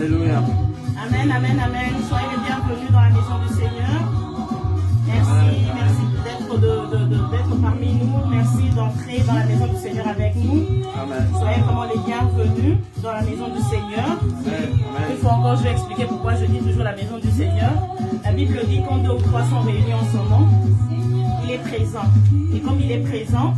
Alléluia. Amen, amen, amen. Soyez les bienvenus dans la maison du Seigneur. Merci, merci d'être parmi nous. Merci d'entrer dans la maison du Seigneur avec nous. Amen. Soyez vraiment les bienvenus dans la maison du Seigneur. Amen. Une fois encore, je vais expliquer pourquoi je dis toujours la maison du Seigneur. La Bible dit quand 2 ou 3 sont réunis en son nom, il est présent. Et comme il est présent,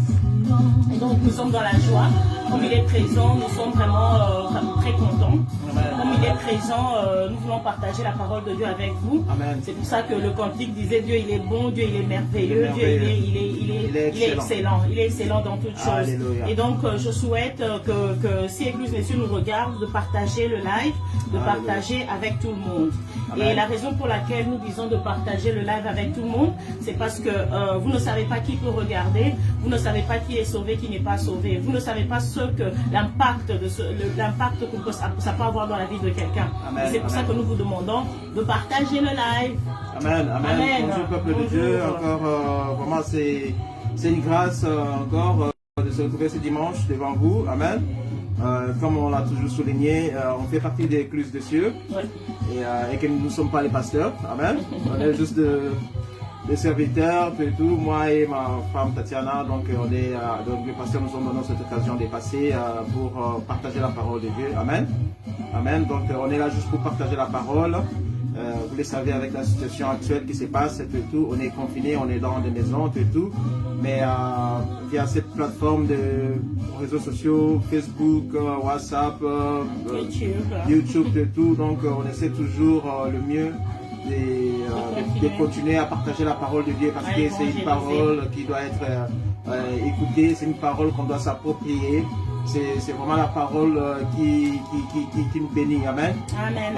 et donc nous sommes dans la joie. Comme il est présent, nous sommes vraiment très contents. Comme il est présent, nous voulons partager la parole de Dieu avec vous. C'est pour ça que le cantique disait Dieu il est bon, Dieu il est merveilleux, Dieu il est excellent. Il est excellent dans toutes choses. Alléluia. Et donc je souhaite que si Église Messieurs nous regarde, de partager le live, de partager avec tout le monde. Amen. Et la raison pour laquelle nous disons de partager le live avec tout le monde, c'est parce que vous ne savez pas qui peut regarder, vous ne savez pas qui est sauvé, qui n'est pas sauvé. Vous ne savez pas l'impact que ça peut avoir dans la vie de quelqu'un. C'est pour ça que nous vous demandons de partager le live. Amen, amen. Amen. Bonjour peuple de Dieu. Encore, vraiment, c'est une grâce encore de se retrouver ce dimanche devant vous. Amen. Comme on l'a toujours souligné, on fait partie des écluses de cieux et que nous ne sommes pas les pasteurs. Amen. On est juste des serviteurs, tout et tout. Moi et ma femme Tatiana, donc on est donc les pasteurs nous ont donné cette occasion de passer pour partager la parole de Dieu. Amen. Amen. Donc on est là juste pour partager la parole. Vous le savez, avec la situation actuelle qui se passe, tout et tout, on est confiné, on est dans des maisons, tout et tout. Mais via cette plateforme de réseaux sociaux, Facebook, WhatsApp, YouTube, tout et tout, donc on essaie toujours le mieux de continuer à partager la parole de Dieu parce que c'est une parole qui doit être écoutée, c'est une parole qu'on doit s'approprier. C'est vraiment la parole qui nous bénit. Amen.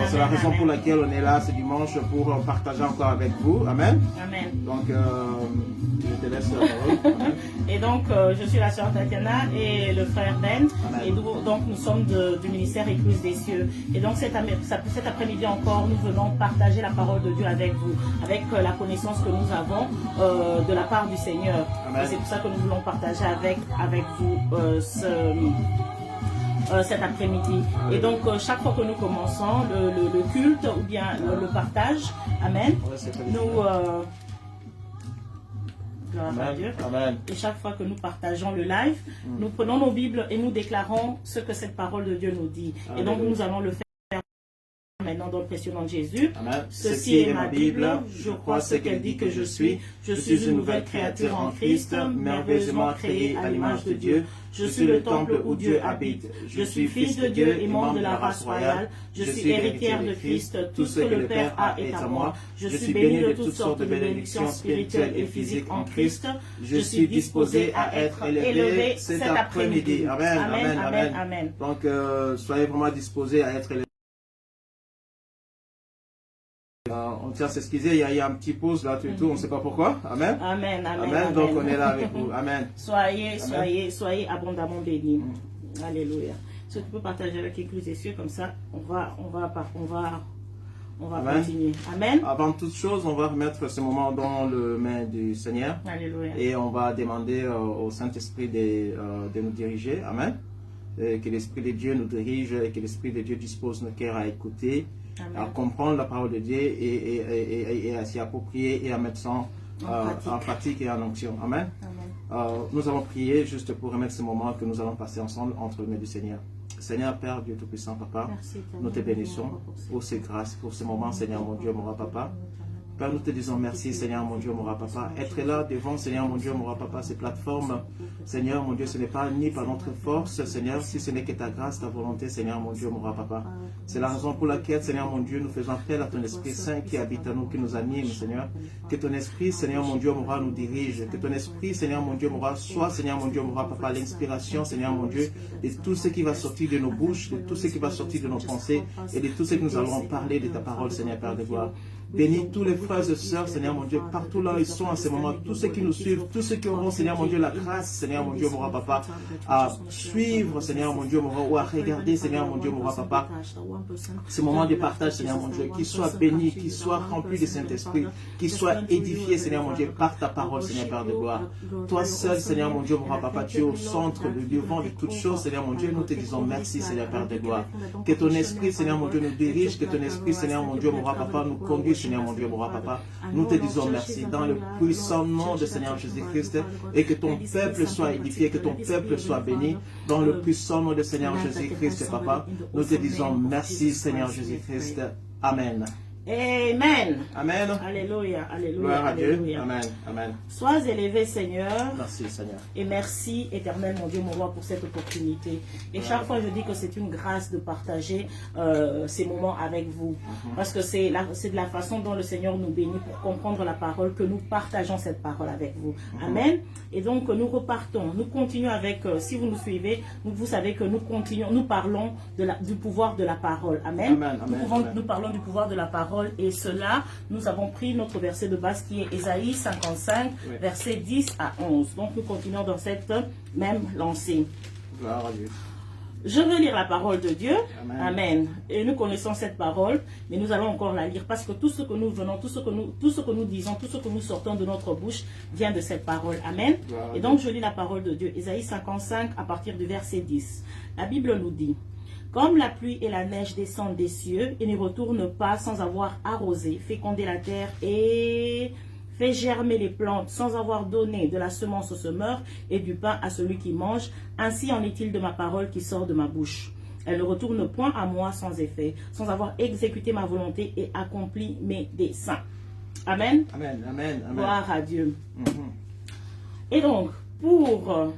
C'est la raison pour laquelle on est là ce dimanche pour partager encore avec vous. Amen. Amen. Donc, je te laisse la parole. Amen. Et donc, je suis la sœur Tatiana et le frère Ben. Amen. Et donc, nous sommes du ministère Écluse des cieux. Et donc, cet après-midi encore, nous venons partager la parole de Dieu avec vous, avec la connaissance que nous avons de la part du Seigneur. C'est pour ça que nous voulons partager avec vous cet après-midi. Et donc, chaque fois que nous commençons le culte ou bien le partage, Amen, nous... Amen. Amen. Et chaque fois que nous partageons le live, nous prenons nos Bibles et nous déclarons ce que cette parole de Dieu nous dit. Et donc, nous allons le faire maintenant dans le précieux nom de Jésus. Amen. Ceci est ma Bible, je crois ce qu'elle dit que je suis. Je suis une nouvelle créature en Christ, merveilleusement créée à l'image de Dieu. Je suis le temple où Dieu habite. Je suis fils de Dieu et membre de la race royale. Je suis héritière de Christ. Tout ce que le Père a est à moi. Je suis béni de toutes sortes de bénédictions spirituelles et physiques en Christ. Je suis disposé à être élevé cet après-midi. Amen. Amen. Amen. Amen. Donc, soyez vraiment disposés à être élevés. On tient à s'excuser, il y a un petit pause là, tout, on ne sait pas pourquoi. Amen. Amen, amen, amen. Donc on est là avec vous. Amen. Soyez abondamment bénis. Alléluia. Si tu peux partager avec l'Église des cieux, comme ça, on va continuer. Amen. Avant toute chose, on va remettre ce moment dans le main du Seigneur. Alléluia. Et on va demander au Saint-Esprit de nous diriger. Amen. Et que l'Esprit de Dieu nous dirige et que l'Esprit de Dieu dispose nos cœurs à écouter. Amen. À comprendre la parole de Dieu et à s'y approprier et à mettre ça en pratique et en action. Amen. Amen. Nous allons prier juste pour remettre ce moment que nous allons passer ensemble entre les mains du Seigneur. Seigneur, Père, Dieu Tout-Puissant, Papa, merci, nous te bénissons pour ces grâces, pour ce moment, Seigneur, mon Dieu, mon roi, Papa. Père, nous te disons merci, Seigneur, mon Dieu, mon roi, Papa. Être là devant, Seigneur, mon Dieu, mon roi, Papa, ces plateformes, Seigneur, mon Dieu, ce n'est pas ni par notre force, Seigneur, si ce n'est que ta grâce, ta volonté, Seigneur, mon Dieu, mon roi, Papa. C'est la raison pour laquelle, Seigneur, mon Dieu, nous faisons appel à ton Esprit Saint qui habite en nous, qui nous anime, Seigneur. Que ton Esprit, Seigneur, mon Dieu, mon roi, nous dirige. Que ton Esprit, Seigneur, mon Dieu, mon roi, soit, Seigneur, mon Dieu, mon roi, Papa, l'inspiration, Seigneur, mon Dieu, de tout ce qui va sortir de nos bouches, de tout ce qui va sortir de nos pensées et de tout ce que nous allons parler de ta parole, Seigneur, Père de gloire. Bénis tous les frères et sœurs, Seigneur mon Dieu, partout là où ils sont en ce moment, tous ceux qui nous suivent, tous ceux qui auront, Seigneur mon Dieu, la grâce, Seigneur mon Dieu, mon roi papa, à suivre, Seigneur mon Dieu, mon roi, ou à regarder, Seigneur mon Dieu, mon roi papa, ce moment de partage, Seigneur mon Dieu, qu'ils soient bénis, qu'ils soient remplis de Saint-Esprit, qu'ils soient édifiés, Seigneur mon Dieu, par ta parole, Seigneur Père de gloire. Toi seul, Seigneur mon Dieu, mon roi papa, tu es au centre, le devant de toutes choses, Seigneur mon Dieu, nous te disons merci, Seigneur Père de gloire. Que ton esprit, Seigneur mon Dieu, nous dirige, que ton esprit, Seigneur mon Dieu, mon roi papa, nous conduit, Seigneur mon Dieu, mon roi papa. Nous te disons merci dans le puissant nom de Seigneur Jésus-Christ, et que ton peuple soit édifié, que ton peuple soit béni dans le puissant nom de Seigneur Jésus-Christ, papa. Nous te disons merci, Seigneur Jésus-Christ. Amen. Amen. Amen. Alléluia, alléluia. Gloire à Dieu. Alléluia. Amen. Amen. Sois élevé, Seigneur. Merci, Seigneur. Et merci, éternel, mon Dieu, mon roi, pour cette opportunité. Et chaque fois, je dis que c'est une grâce de partager ces moments avec vous. Parce que c'est de la façon dont le Seigneur nous bénit pour comprendre la parole, que nous partageons cette parole avec vous. Amen. Et donc, nous repartons. Nous continuons avec, si vous nous suivez, vous savez que nous continuons, nous parlons du pouvoir de la parole. Amen. Amen. Amen. Nous parlons du pouvoir de la parole. Et cela, nous avons pris notre verset de base qui est Ésaïe 55, verset 10 à 11. Donc, nous continuons dans cette même lancée. Gloire à Dieu. Je veux lire la parole de Dieu. Amen. Amen. Et nous connaissons cette parole, mais nous allons encore la lire parce que tout ce que nous venons, tout ce que nous disons, tout ce que nous sortons de notre bouche vient de cette parole. Amen. Et donc, je lis la parole de Dieu. Ésaïe 55 à partir du verset 10. La Bible nous dit: comme la pluie et la neige descendent des cieux et ne retournent pas sans avoir arrosé, fécondé la terre et fait germer les plantes sans avoir donné de la semence au semeur et du pain à celui qui mange, ainsi en est-il de ma parole qui sort de ma bouche. Elle ne retourne point à moi sans effet, sans avoir exécuté ma volonté et accompli mes desseins. Amen. Amen. Amen. Amen. Gloire à Dieu. Et donc, pour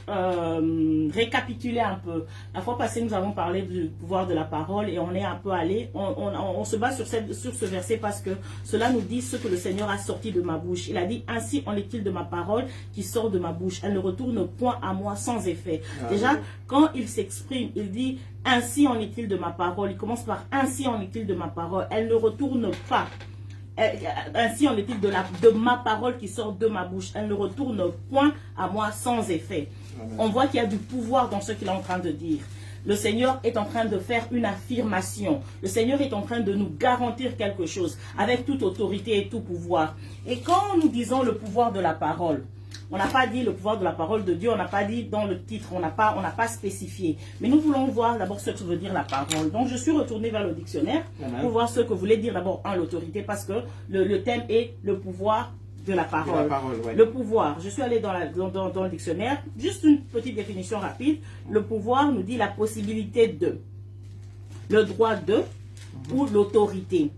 récapituler un peu. La fois passée, nous avons parlé du pouvoir de la parole et on est un peu allé, on se base sur ce verset parce que cela nous dit ce que le Seigneur a sorti de ma bouche. Il a dit: ainsi en est-il de ma parole qui sort de ma bouche. Elle ne retourne point à moi sans effet. Déjà, quand il s'exprime, il dit: ainsi en est-il de ma parole. Il commence par: ainsi en est-il de ma parole. Elle ne retourne pas. Ainsi en est-il de ma parole qui sort de ma bouche. Elle ne retourne point à moi sans effet. Amen. On voit qu'il y a du pouvoir dans ce qu'il est en train de dire. Le Seigneur est en train de faire une affirmation. Le Seigneur est en train de nous garantir quelque chose avec toute autorité et tout pouvoir. Et quand nous disons le pouvoir de la parole, on n'a pas dit le pouvoir de la parole de Dieu, on n'a pas dit dans le titre, on n'a pas spécifié. Mais nous voulons voir d'abord ce que veut dire la parole. Donc je suis retournée vers le dictionnaire pour voir ce que voulait dire d'abord l'autorité, parce que le thème est le pouvoir de la parole. Le pouvoir. Je suis allée dans le dictionnaire. Juste une petite définition rapide. Le pouvoir nous dit la possibilité de, le droit de ou l'autorité.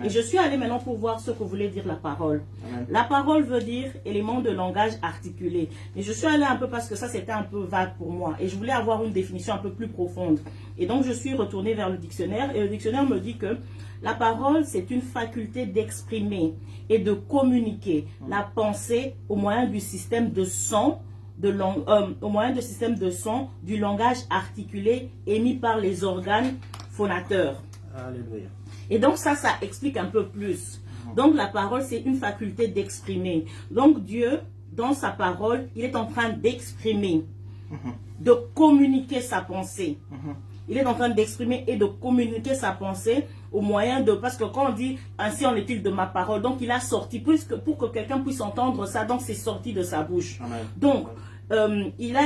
Et je suis allée maintenant pour voir ce que voulait dire la parole. Amen. La parole veut dire élément de langage articulé. Mais je suis allée un peu parce que ça c'était un peu vague pour moi. Et je voulais avoir une définition un peu plus profonde. Et donc je suis retournée vers le dictionnaire. Et le dictionnaire me dit que la parole c'est une faculté d'exprimer et de communiquer la pensée au moyen du système de son. Au moyen du système de son du langage articulé émis par les organes phonateurs. Alléluia. Et donc ça explique un peu plus. Donc la parole, c'est une faculté d'exprimer. Donc Dieu, dans sa parole, il est en train d'exprimer, de communiquer sa pensée. Il est en train d'exprimer et de communiquer sa pensée au moyen de... Parce que quand on dit « ainsi en est-il de ma parole », donc il a sorti, pour que quelqu'un puisse entendre ça, donc c'est sorti de sa bouche. Amen. Donc, il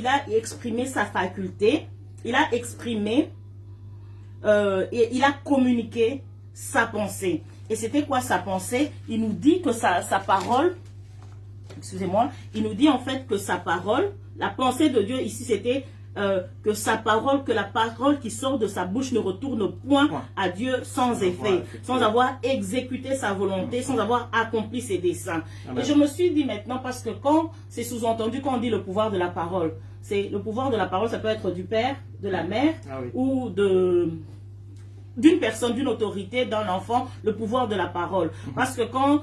a exprimé sa faculté, il a exprimé... et il a communiqué sa pensée. Et c'était quoi sa pensée? Il nous dit que sa parole, excusez-moi, il nous dit en fait que sa parole, la pensée de Dieu ici c'était que sa parole, que la parole qui sort de sa bouche ne retourne point à Dieu sans effet, sans avoir exécuté sa volonté, sans avoir accompli ses desseins. Amen. Et je me suis dit maintenant, parce que quand c'est sous-entendu, quand on dit le pouvoir de la parole, c'est le pouvoir de la parole, ça peut être du père, de la mère ou de d'une personne, d'une autorité, d'un enfant, le pouvoir de la parole. Parce que quand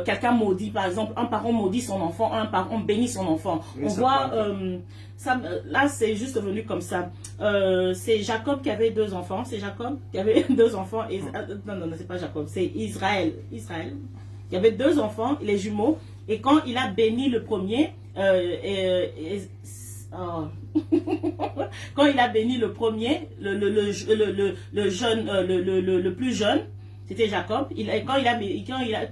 quelqu'un maudit, par exemple, un parent maudit son enfant, un parent bénit son enfant, on voit... ça, là, c'est juste venu comme ça. C'est Jacob qui avait 2 enfants. C'est Jacob qui avait 2 enfants. Et, non, c'est pas Jacob, c'est Israël. Israël. Il y avait 2 enfants, les jumeaux. Et quand il a béni le premier, quand il a béni le premier, le jeune, le plus jeune, c'était Jacob. Quand il a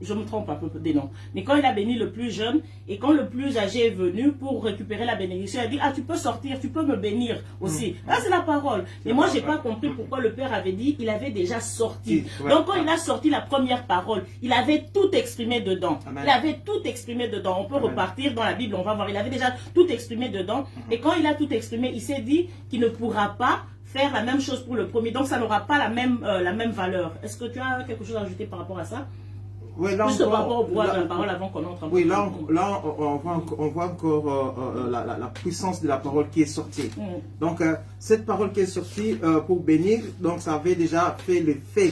je me trompe un peu des noms. Mais quand il a béni le plus jeune, et quand le plus âgé est venu pour récupérer la bénédiction, il a dit, ah, tu peux sortir, tu peux me bénir aussi. Là, c'est la parole. Mais moi, j'ai pas compris pourquoi le Père avait dit, il avait déjà sorti. Donc, quand il a sorti la première parole, il avait tout exprimé dedans. Amen. Il avait tout exprimé dedans. On peut repartir dans la Bible, on va voir. Il avait déjà tout exprimé dedans. Et quand il a tout exprimé, il s'est dit qu'il ne pourra pas faire la même chose pour le premier. Donc, ça n'aura pas la même valeur. Est-ce que tu as quelque chose à ajouter par rapport à ça? Oui, là juste encore, par rapport au pouvoir de la parole avant qu'on entre. Oui, là on voit encore la puissance de la parole qui est sortie. Donc, cette parole qui est sortie pour bénir, donc ça avait déjà fait l'effet.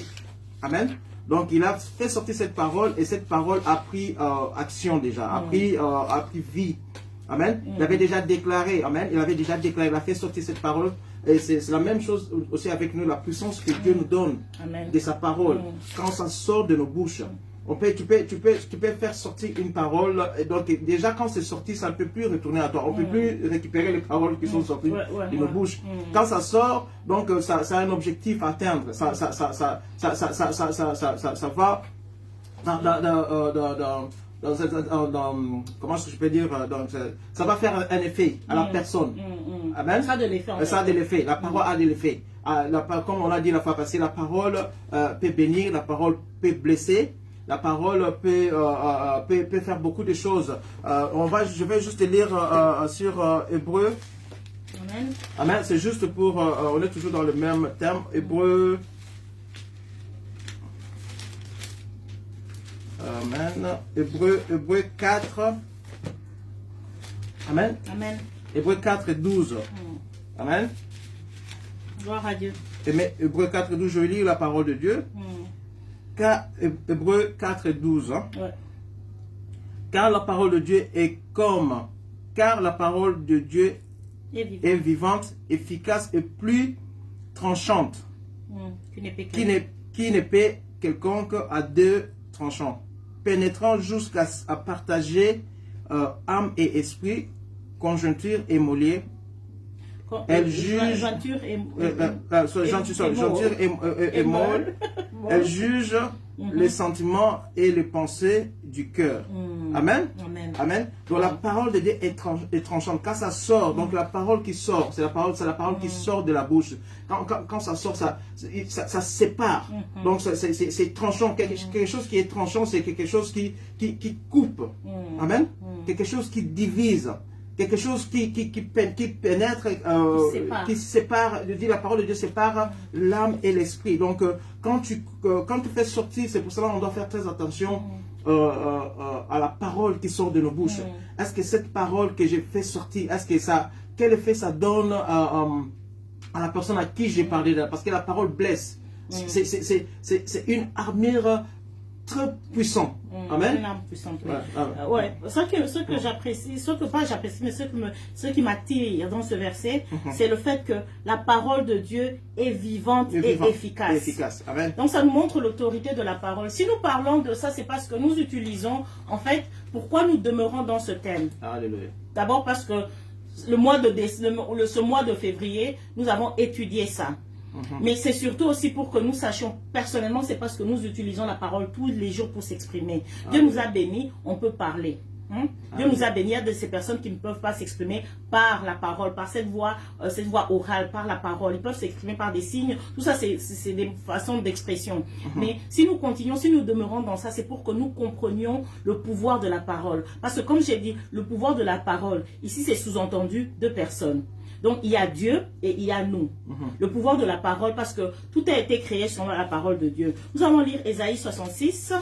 Amen. Donc, il a fait sortir cette parole et cette parole a pris action déjà, a pris vie. Amen. Il avait déjà déclaré, amen. Il avait déjà déclaré, il a fait sortir cette parole. Et c'est la même chose aussi avec nous, la puissance que Dieu nous donne de sa parole. Quand ça sort de nos bouches. Tu peux faire sortir une parole, et donc déjà quand c'est sorti, ça ne peut plus retourner à toi. On ne peut plus récupérer les paroles qui sont sorties de nos bouches. Quand ça sort, donc ça a un objectif à atteindre. Ça va comment je peux dire, donc, ça va faire un effet à la personne. Amen. Ça a de l'effet. Ça a de l'effet. La parole a de l'effet. Comme on l'a dit la fois passée, la parole peut bénir, la parole peut blesser. La parole peut faire beaucoup de choses. Je vais juste lire sur Hébreu. Amen. Amen. C'est juste pour... on est toujours dans le même thème. Hébreu. Amen. Hébreu 4. Amen. Amen. Hébreu 4 et 12. Amen. Gloire à Dieu. Hébreu 4 et 12, je vais lire la parole de Dieu. Hébreu 4 et 12. Car la parole de Dieu est comme... Car la parole de Dieu est vivante, efficace et plus tranchante. Qu'une épée quelconque à 2 tranchants, pénétrant jusqu'à partager âme et esprit, conjoncture et mollet. Elle juge jointure et molle. Elle juge les sentiments et les pensées du cœur. Amen. Amen. Donc la parole de Dieu est tranchante. Quand ça sort, donc la parole qui sort, c'est la parole qui sort de la bouche. Quand ça sort, ça sépare. Donc c'est tranchant. Quelque chose qui est tranchant, c'est quelque chose qui coupe. Amen. Quelque chose qui divise. Quelque chose qui pénètre, qui sépare, la parole de Dieu sépare l'âme et l'esprit. Donc, quand tu fais sortir, c'est pour cela qu'on doit faire très attention à la parole qui sort de nos bouches. Est-ce que cette parole que j'ai fait sortir, quel effet ça donne à la personne à qui j'ai parlé d'elle? Parce que la parole blesse. C'est une armure très puissant. Amen. Une arme puissante. Ouais. Ce que j'apprécie, mais ce qui m'attire dans ce verset, c'est le fait que la parole de Dieu est vivante et efficace. Amen. Donc ça nous montre l'autorité de la parole. Si nous parlons de ça, c'est parce que nous utilisons, en fait, pourquoi nous demeurons dans ce thème. Alléluia. D'abord parce que ce mois de février, nous avons étudié ça. Mais c'est surtout aussi pour que nous sachions, personnellement, c'est parce que nous utilisons la parole tous les jours pour s'exprimer. Dieu nous a bénis, on peut parler. Dieu nous a bénis, il y a de ces personnes qui ne peuvent pas s'exprimer par la parole, par cette voix orale, par la parole. Ils peuvent s'exprimer par des signes. Tout ça, c'est des façons d'expression. Mais si nous continuons, si nous demeurons dans ça, c'est pour que nous comprenions le pouvoir de la parole. Parce que comme j'ai dit, le pouvoir de la parole, ici, c'est sous-entendu 2 personnes. Donc, il y a Dieu et il y a nous. Le pouvoir de la parole, parce que tout a été créé selon la parole de Dieu. Nous allons lire Ésaïe 66.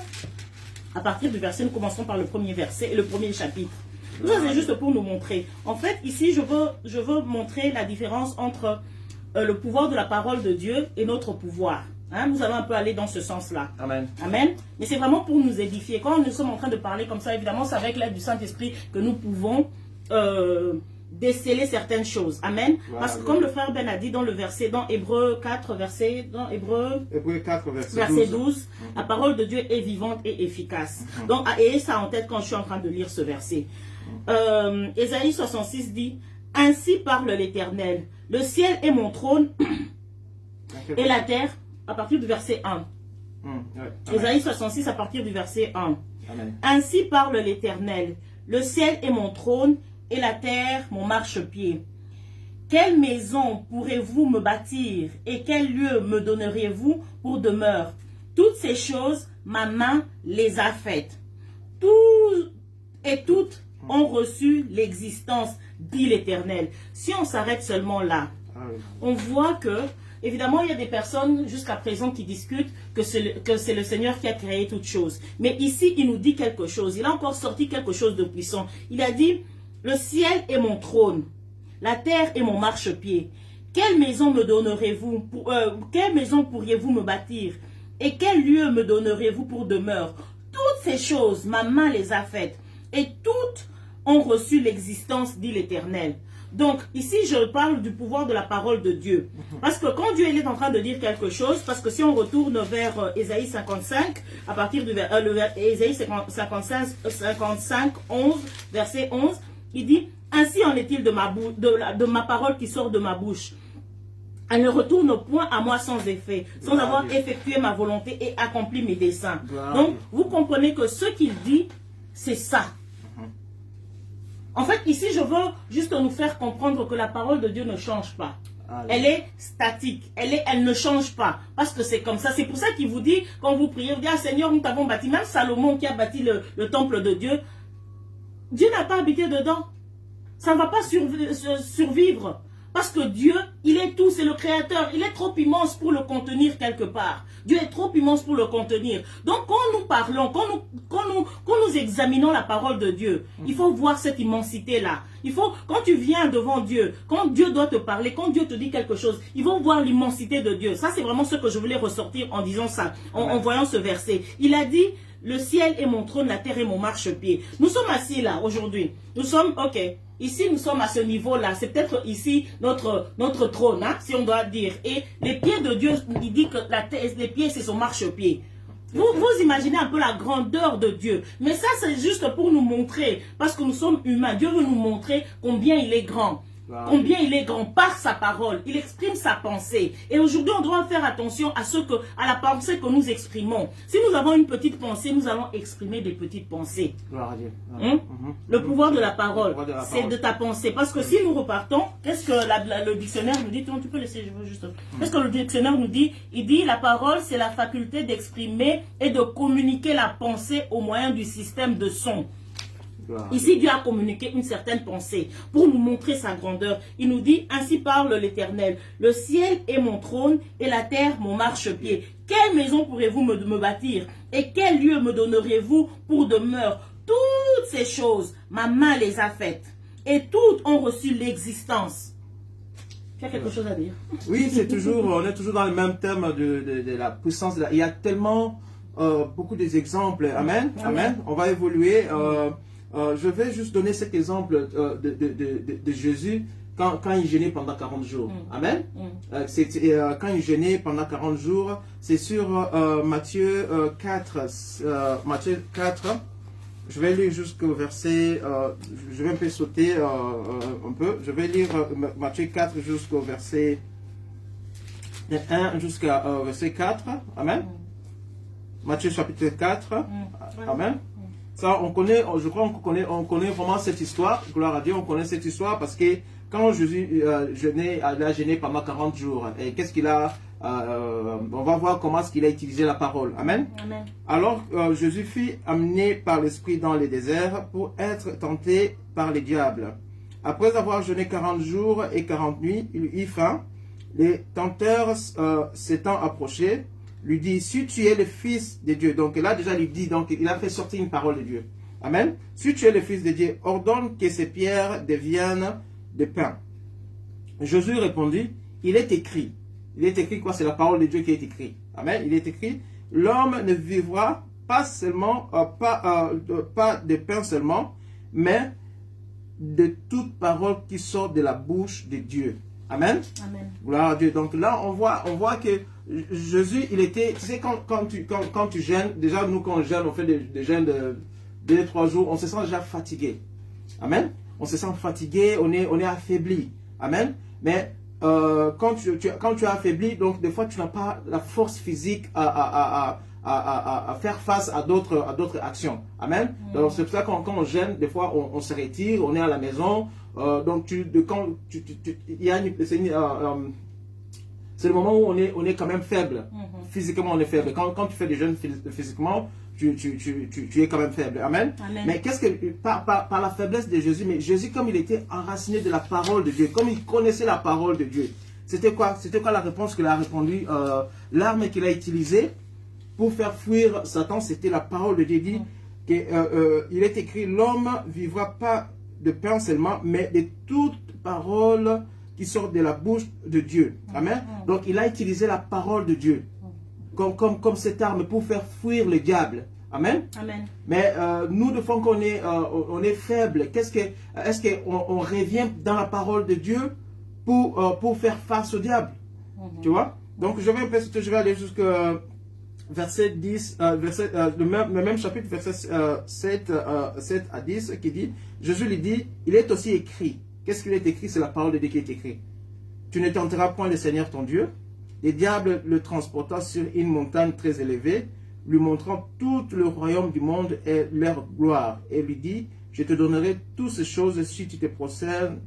À partir du verset, nous commençons par le premier verset et le premier chapitre. Tout ça, c'est juste pour nous montrer. En fait, ici, je veux montrer la différence entre le pouvoir de la parole de Dieu est notre pouvoir. Hein, nous allons un peu aller dans ce sens-là. Amen. Amen. Mais c'est vraiment pour nous édifier. Quand nous sommes en train de parler comme ça, évidemment, c'est avec l'aide du Saint-Esprit que nous pouvons déceler certaines choses. Amen. Voilà, parce que comme le frère Ben a dit dans le verset, dans Hébreux 4, dans Hébreux 4, verset 12, la parole de Dieu est vivante et efficace. Donc, ayez ça en tête quand je suis en train de lire ce verset. Ésaïe 66 dit, ainsi parle l'Éternel, le ciel est mon trône et la terre, à partir du verset 1. Ésaïe 66 à partir du verset 1. Amen. Ainsi parle l'Éternel, le ciel est mon trône et la terre mon marchepied. Quelle maison pourrez-vous me bâtir et quel lieu me donneriez-vous pour demeure? Toutes ces choses, ma main les a faites. Tout et toutes ont reçu l'existence, dit l'Éternel. Si on s'arrête seulement là, on voit que, évidemment, il y a des personnes jusqu'à présent qui discutent que c'est le Seigneur qui a créé toutes choses. Mais ici, il nous dit quelque chose. Il a encore sorti quelque chose de puissant. Il a dit, le ciel est mon trône, la terre est mon marchepied. Quelle maison me donnerez-vous quelle maison pourriez-vous me bâtir? Et quel lieu me donnerez-vous pour demeure? Toutes ces choses, ma main les a faites. Et toutes ont reçu l'existence, dit l'Éternel. Donc, ici, je parle du pouvoir de la parole de Dieu. Parce que quand Dieu il est en train de dire quelque chose, parce que si on retourne vers Ésaïe 55, à partir de Ésaïe 55, 11, verset 11, il dit, ainsi en est-il de ma parole qui sort de ma bouche. Elle ne retourne point à moi sans effet, sans avoir effectué ma volonté et accompli mes desseins. Donc, vous comprenez que ce qu'il dit, c'est ça. En fait, ici, je veux juste nous faire comprendre que la parole de Dieu ne change pas. Elle est statique. Elle ne change pas. Parce que c'est comme ça. C'est pour ça qu'il vous dit, quand vous priez, vous dites, ah Seigneur, nous t'avons bâti. Même Salomon qui a bâti le temple de Dieu, Dieu n'a pas habité dedans. Ça ne va pas survivre. Parce que Dieu, il est tout, c'est le Créateur. Il est trop immense pour le contenir quelque part. Dieu est trop immense pour le contenir. Donc quand nous parlons, quand nous examinons la parole de Dieu, il faut voir cette immensité-là. Il faut, quand tu viens devant Dieu, quand Dieu doit te parler, quand Dieu te dit quelque chose, il faut voir l'immensité de Dieu. Ça, c'est vraiment ce que je voulais ressortir en disant ça, en voyant ce verset. Il a dit, le ciel est mon trône, la terre est mon marchepied. Nous sommes assis là aujourd'hui. Nous sommes, ok. Ici, nous sommes à ce niveau-là. C'est peut-être ici notre trône, hein, si on doit dire. Et les pieds de Dieu, il dit que les pieds, c'est son marchepied. Vous imaginez un peu la grandeur de Dieu. Mais ça, c'est juste pour nous montrer, parce que nous sommes humains. Dieu veut nous montrer combien il est grand. Combien il est grand par sa parole. Il exprime sa pensée. Et aujourd'hui, on doit faire attention à la pensée que nous exprimons. Si nous avons une petite pensée, nous allons exprimer des petites pensées. Le pouvoir de la parole, c'est de ta pensée. Parce que si nous repartons, qu'est-ce que le dictionnaire nous dit? Tu peux laisser, je veux juste. Qu'est-ce que le dictionnaire nous dit? Il dit, la parole, c'est la faculté d'exprimer et de communiquer la pensée au moyen du système de son. Ici, Dieu a communiqué une certaine pensée pour nous montrer sa grandeur. Il nous dit, ainsi parle l'Éternel. Le ciel est mon trône et la terre mon marchepied. Quelle maison pourrez-vous me bâtir? Et quel lieu me donneriez-vous pour demeure? Toutes ces choses, ma main les a faites. Et toutes ont reçu l'existence. Tu as quelque chose à dire? Oui, on est toujours dans le même thème de la puissance. Il y a tellement beaucoup d'exemples. Amen. Amen. On va évoluer. Je vais juste donner cet exemple de Jésus quand il jeûnait pendant 40 jours. Amen. Quand il jeûnait pendant 40 jours, c'est sur Matthieu 4. Matthieu 4. Je vais lire jusqu'au verset, je vais un peu sauter un peu. Je vais lire Matthieu 4 jusqu'au verset 1 jusqu'à verset 4. Amen. Matthieu chapitre 4. Amen. Ça, on connaît, je crois qu'on connaît vraiment cette histoire. Gloire à Dieu, on connaît cette histoire parce que quand Jésus il a jeûné pendant 40 jours, et qu'est-ce qu'il a, on va voir comment est-ce qu'il a utilisé la parole. Amen. Amen. Alors, Jésus fut amené par l'Esprit dans le désert pour être tenté par les diables. Après avoir jeûné 40 jours et 40 nuits, il eut faim. Les tenteurs s'étant approchés, lui dit, si tu es le Fils de Dieu. Donc là déjà lui dit, donc il a fait sortir une parole de Dieu. Amen. Si tu es le Fils de Dieu, ordonne que ces pierres deviennent de pain. Jésus répondit, il est écrit. Il est écrit quoi? C'est la parole de Dieu qui est écrite. Amen. Il est écrit, l'homme ne vivra pas seulement, pas de pain seulement, mais de toute parole qui sort de la bouche de Dieu. Amen. Amen. Gloire à Dieu. Donc là, on voit que Jésus, il était, tu sais, quand tu jeûnes, déjà nous quand on jeûne, on fait des jeûnes de 2-3 jours, on se sent déjà fatigué. Amen. On se sent fatigué, on est affaibli. Amen. Mais quand tu es affaibli, donc des fois tu n'as pas la force physique à faire face à d'autres actions. Amen. Donc c'est pour ça que quand on jeûne, des fois on se retire, on est à la maison. Donc c'est le moment où on est quand même faible. Physiquement on est faible. Quand tu fais des jeûnes physiquement, tu es quand même faible. Amen. Amen. Mais qu'est-ce que par la faiblesse de Jésus, mais Jésus comme il était enraciné de la parole de Dieu, comme il connaissait la parole de Dieu, c'était quoi la réponse qu'il a répondu? L'arme qu'il a utilisée pour faire fuir Satan, c'était la parole de Dieu. Il dit qu'il est écrit, l'homme vivra pas de pain seulement, mais de toute parole qui sort de la bouche de Dieu. Amen. Donc il a utilisé la parole de Dieu comme cette arme pour faire fuir le diable. Amen. Amen. Mais nous, de fois qu'on est faible, est-ce qu'on revient dans la parole de Dieu pour faire face au diable? Tu vois? Donc je vais aller jusqu'à verset 10, le même chapitre, verset 7 à 10, qui dit, Jésus lui dit, il est aussi écrit. Qu'est-ce qu'il est écrit? C'est la parole de Dieu qui est écrite. Tu ne tenteras point le Seigneur ton Dieu. Les diables le transporta sur une montagne très élevée, lui montrant tout le royaume du monde et leur gloire, et lui dit, je te donnerai toutes ces choses si tu te prosternes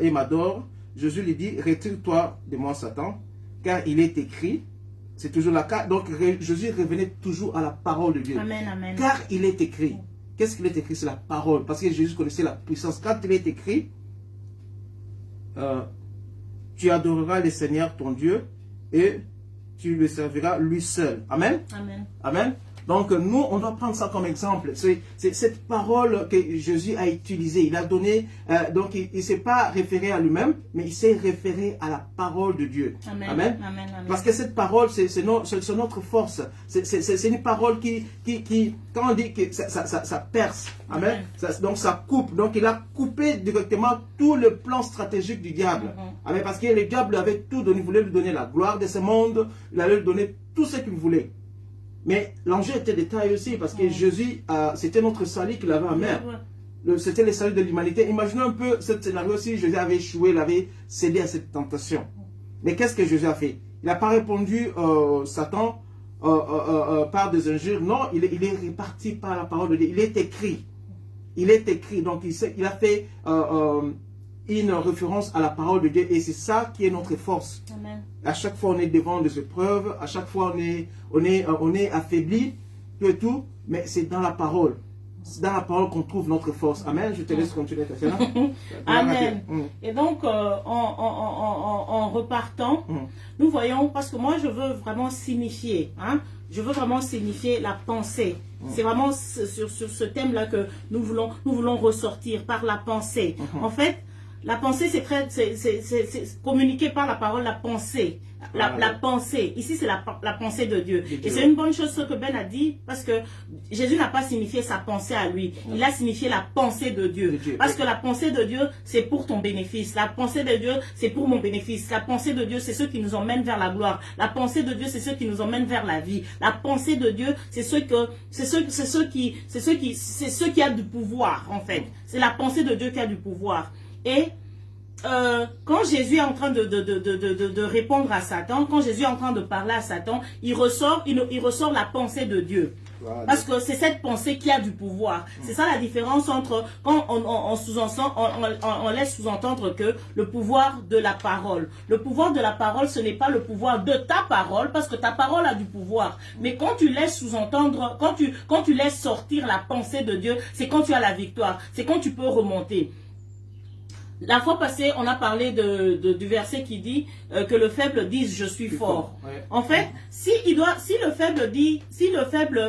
et m'adores. Jésus lui dit, retire-toi de moi, Satan, car il est écrit. C'est toujours la cas. Donc Jésus revenait toujours à la parole de Dieu. Amen, amen. Car il est écrit. Qu'est-ce qu'il est écrit? C'est la parole. Parce que Jésus connaissait la puissance. Quand il est écrit, tu adoreras le Seigneur ton Dieu et tu le serviras lui seul. Amen. Amen. Amen. Donc nous, on doit prendre ça comme exemple. C'est cette parole que Jésus a utilisée. Il a donné, donc il ne s'est pas référé à lui-même, mais il s'est référé à la parole de Dieu. Amen. Amen. Amen. Amen. Parce que cette parole, c'est notre force. C'est une parole qui, quand on dit que ça perce. Amen. Donc ça coupe. Donc il a coupé directement tout le plan stratégique du diable. Amen. Parce que le diable lui avait tout donné. Il voulait lui donner la gloire de ce monde. Il allait lui donner tout ce qu'il voulait. Mais l'enjeu était de taille aussi, parce que Jésus, c'était notre salut qu'il avait en main. C'était le salut de l'humanité. Imaginez un peu ce scénario si Jésus avait échoué, il avait cédé à cette tentation. Mais qu'est-ce que Jésus a fait? Il n'a pas répondu Satan par des injures. Non, il est réparti par la parole de Dieu. Il est écrit. Il est écrit. Donc il a fait une référence à la parole de Dieu, et c'est ça qui est notre force. Amen. À chaque fois on est devant des épreuves, à chaque fois on est affaibli, tout et tout, mais c'est dans la parole. C'est dans la parole qu'on trouve notre force. Amen. Je te laisse continuer, Tatiana. Amen. Et donc, en repartant, nous voyons, parce que moi je veux vraiment signifier, je veux vraiment signifier la pensée. C'est vraiment sur ce thème-là que nous voulons ressortir par la pensée. En fait, la pensée, c'est communiqué par la parole, la pensée. La pensée. Ici, c'est la pensée de Dieu. Et c'est une bonne chose ce que Ben a dit, parce que Jésus n'a pas signifié sa pensée à lui. Il a signifié la pensée de Dieu. Parce que la pensée de Dieu, c'est pour ton bénéfice. La pensée de Dieu, c'est pour mon bénéfice. La pensée de Dieu, c'est ce qui nous emmène vers la gloire. La pensée de Dieu, c'est ce qui nous emmène vers la vie. La pensée de Dieu, c'est ce qui a du pouvoir, en fait. C'est la pensée de Dieu qui a du pouvoir. Et quand Jésus est en train de répondre à Satan, quand Jésus est en train de parler à Satan, il ressort la pensée de Dieu. Voilà. Parce que c'est cette pensée qui a du pouvoir. C'est ça la différence entre quand on laisse sous-entendre que le pouvoir de la parole. Le pouvoir de la parole, ce n'est pas le pouvoir de ta parole, parce que ta parole a du pouvoir. Mais quand tu laisses sous-entendre, quand tu laisses sortir la pensée de Dieu, c'est quand tu as la victoire. C'est quand tu peux remonter. La fois passée, on a parlé du verset qui dit que le faible dise je suis fort. Ouais. En fait, si le faible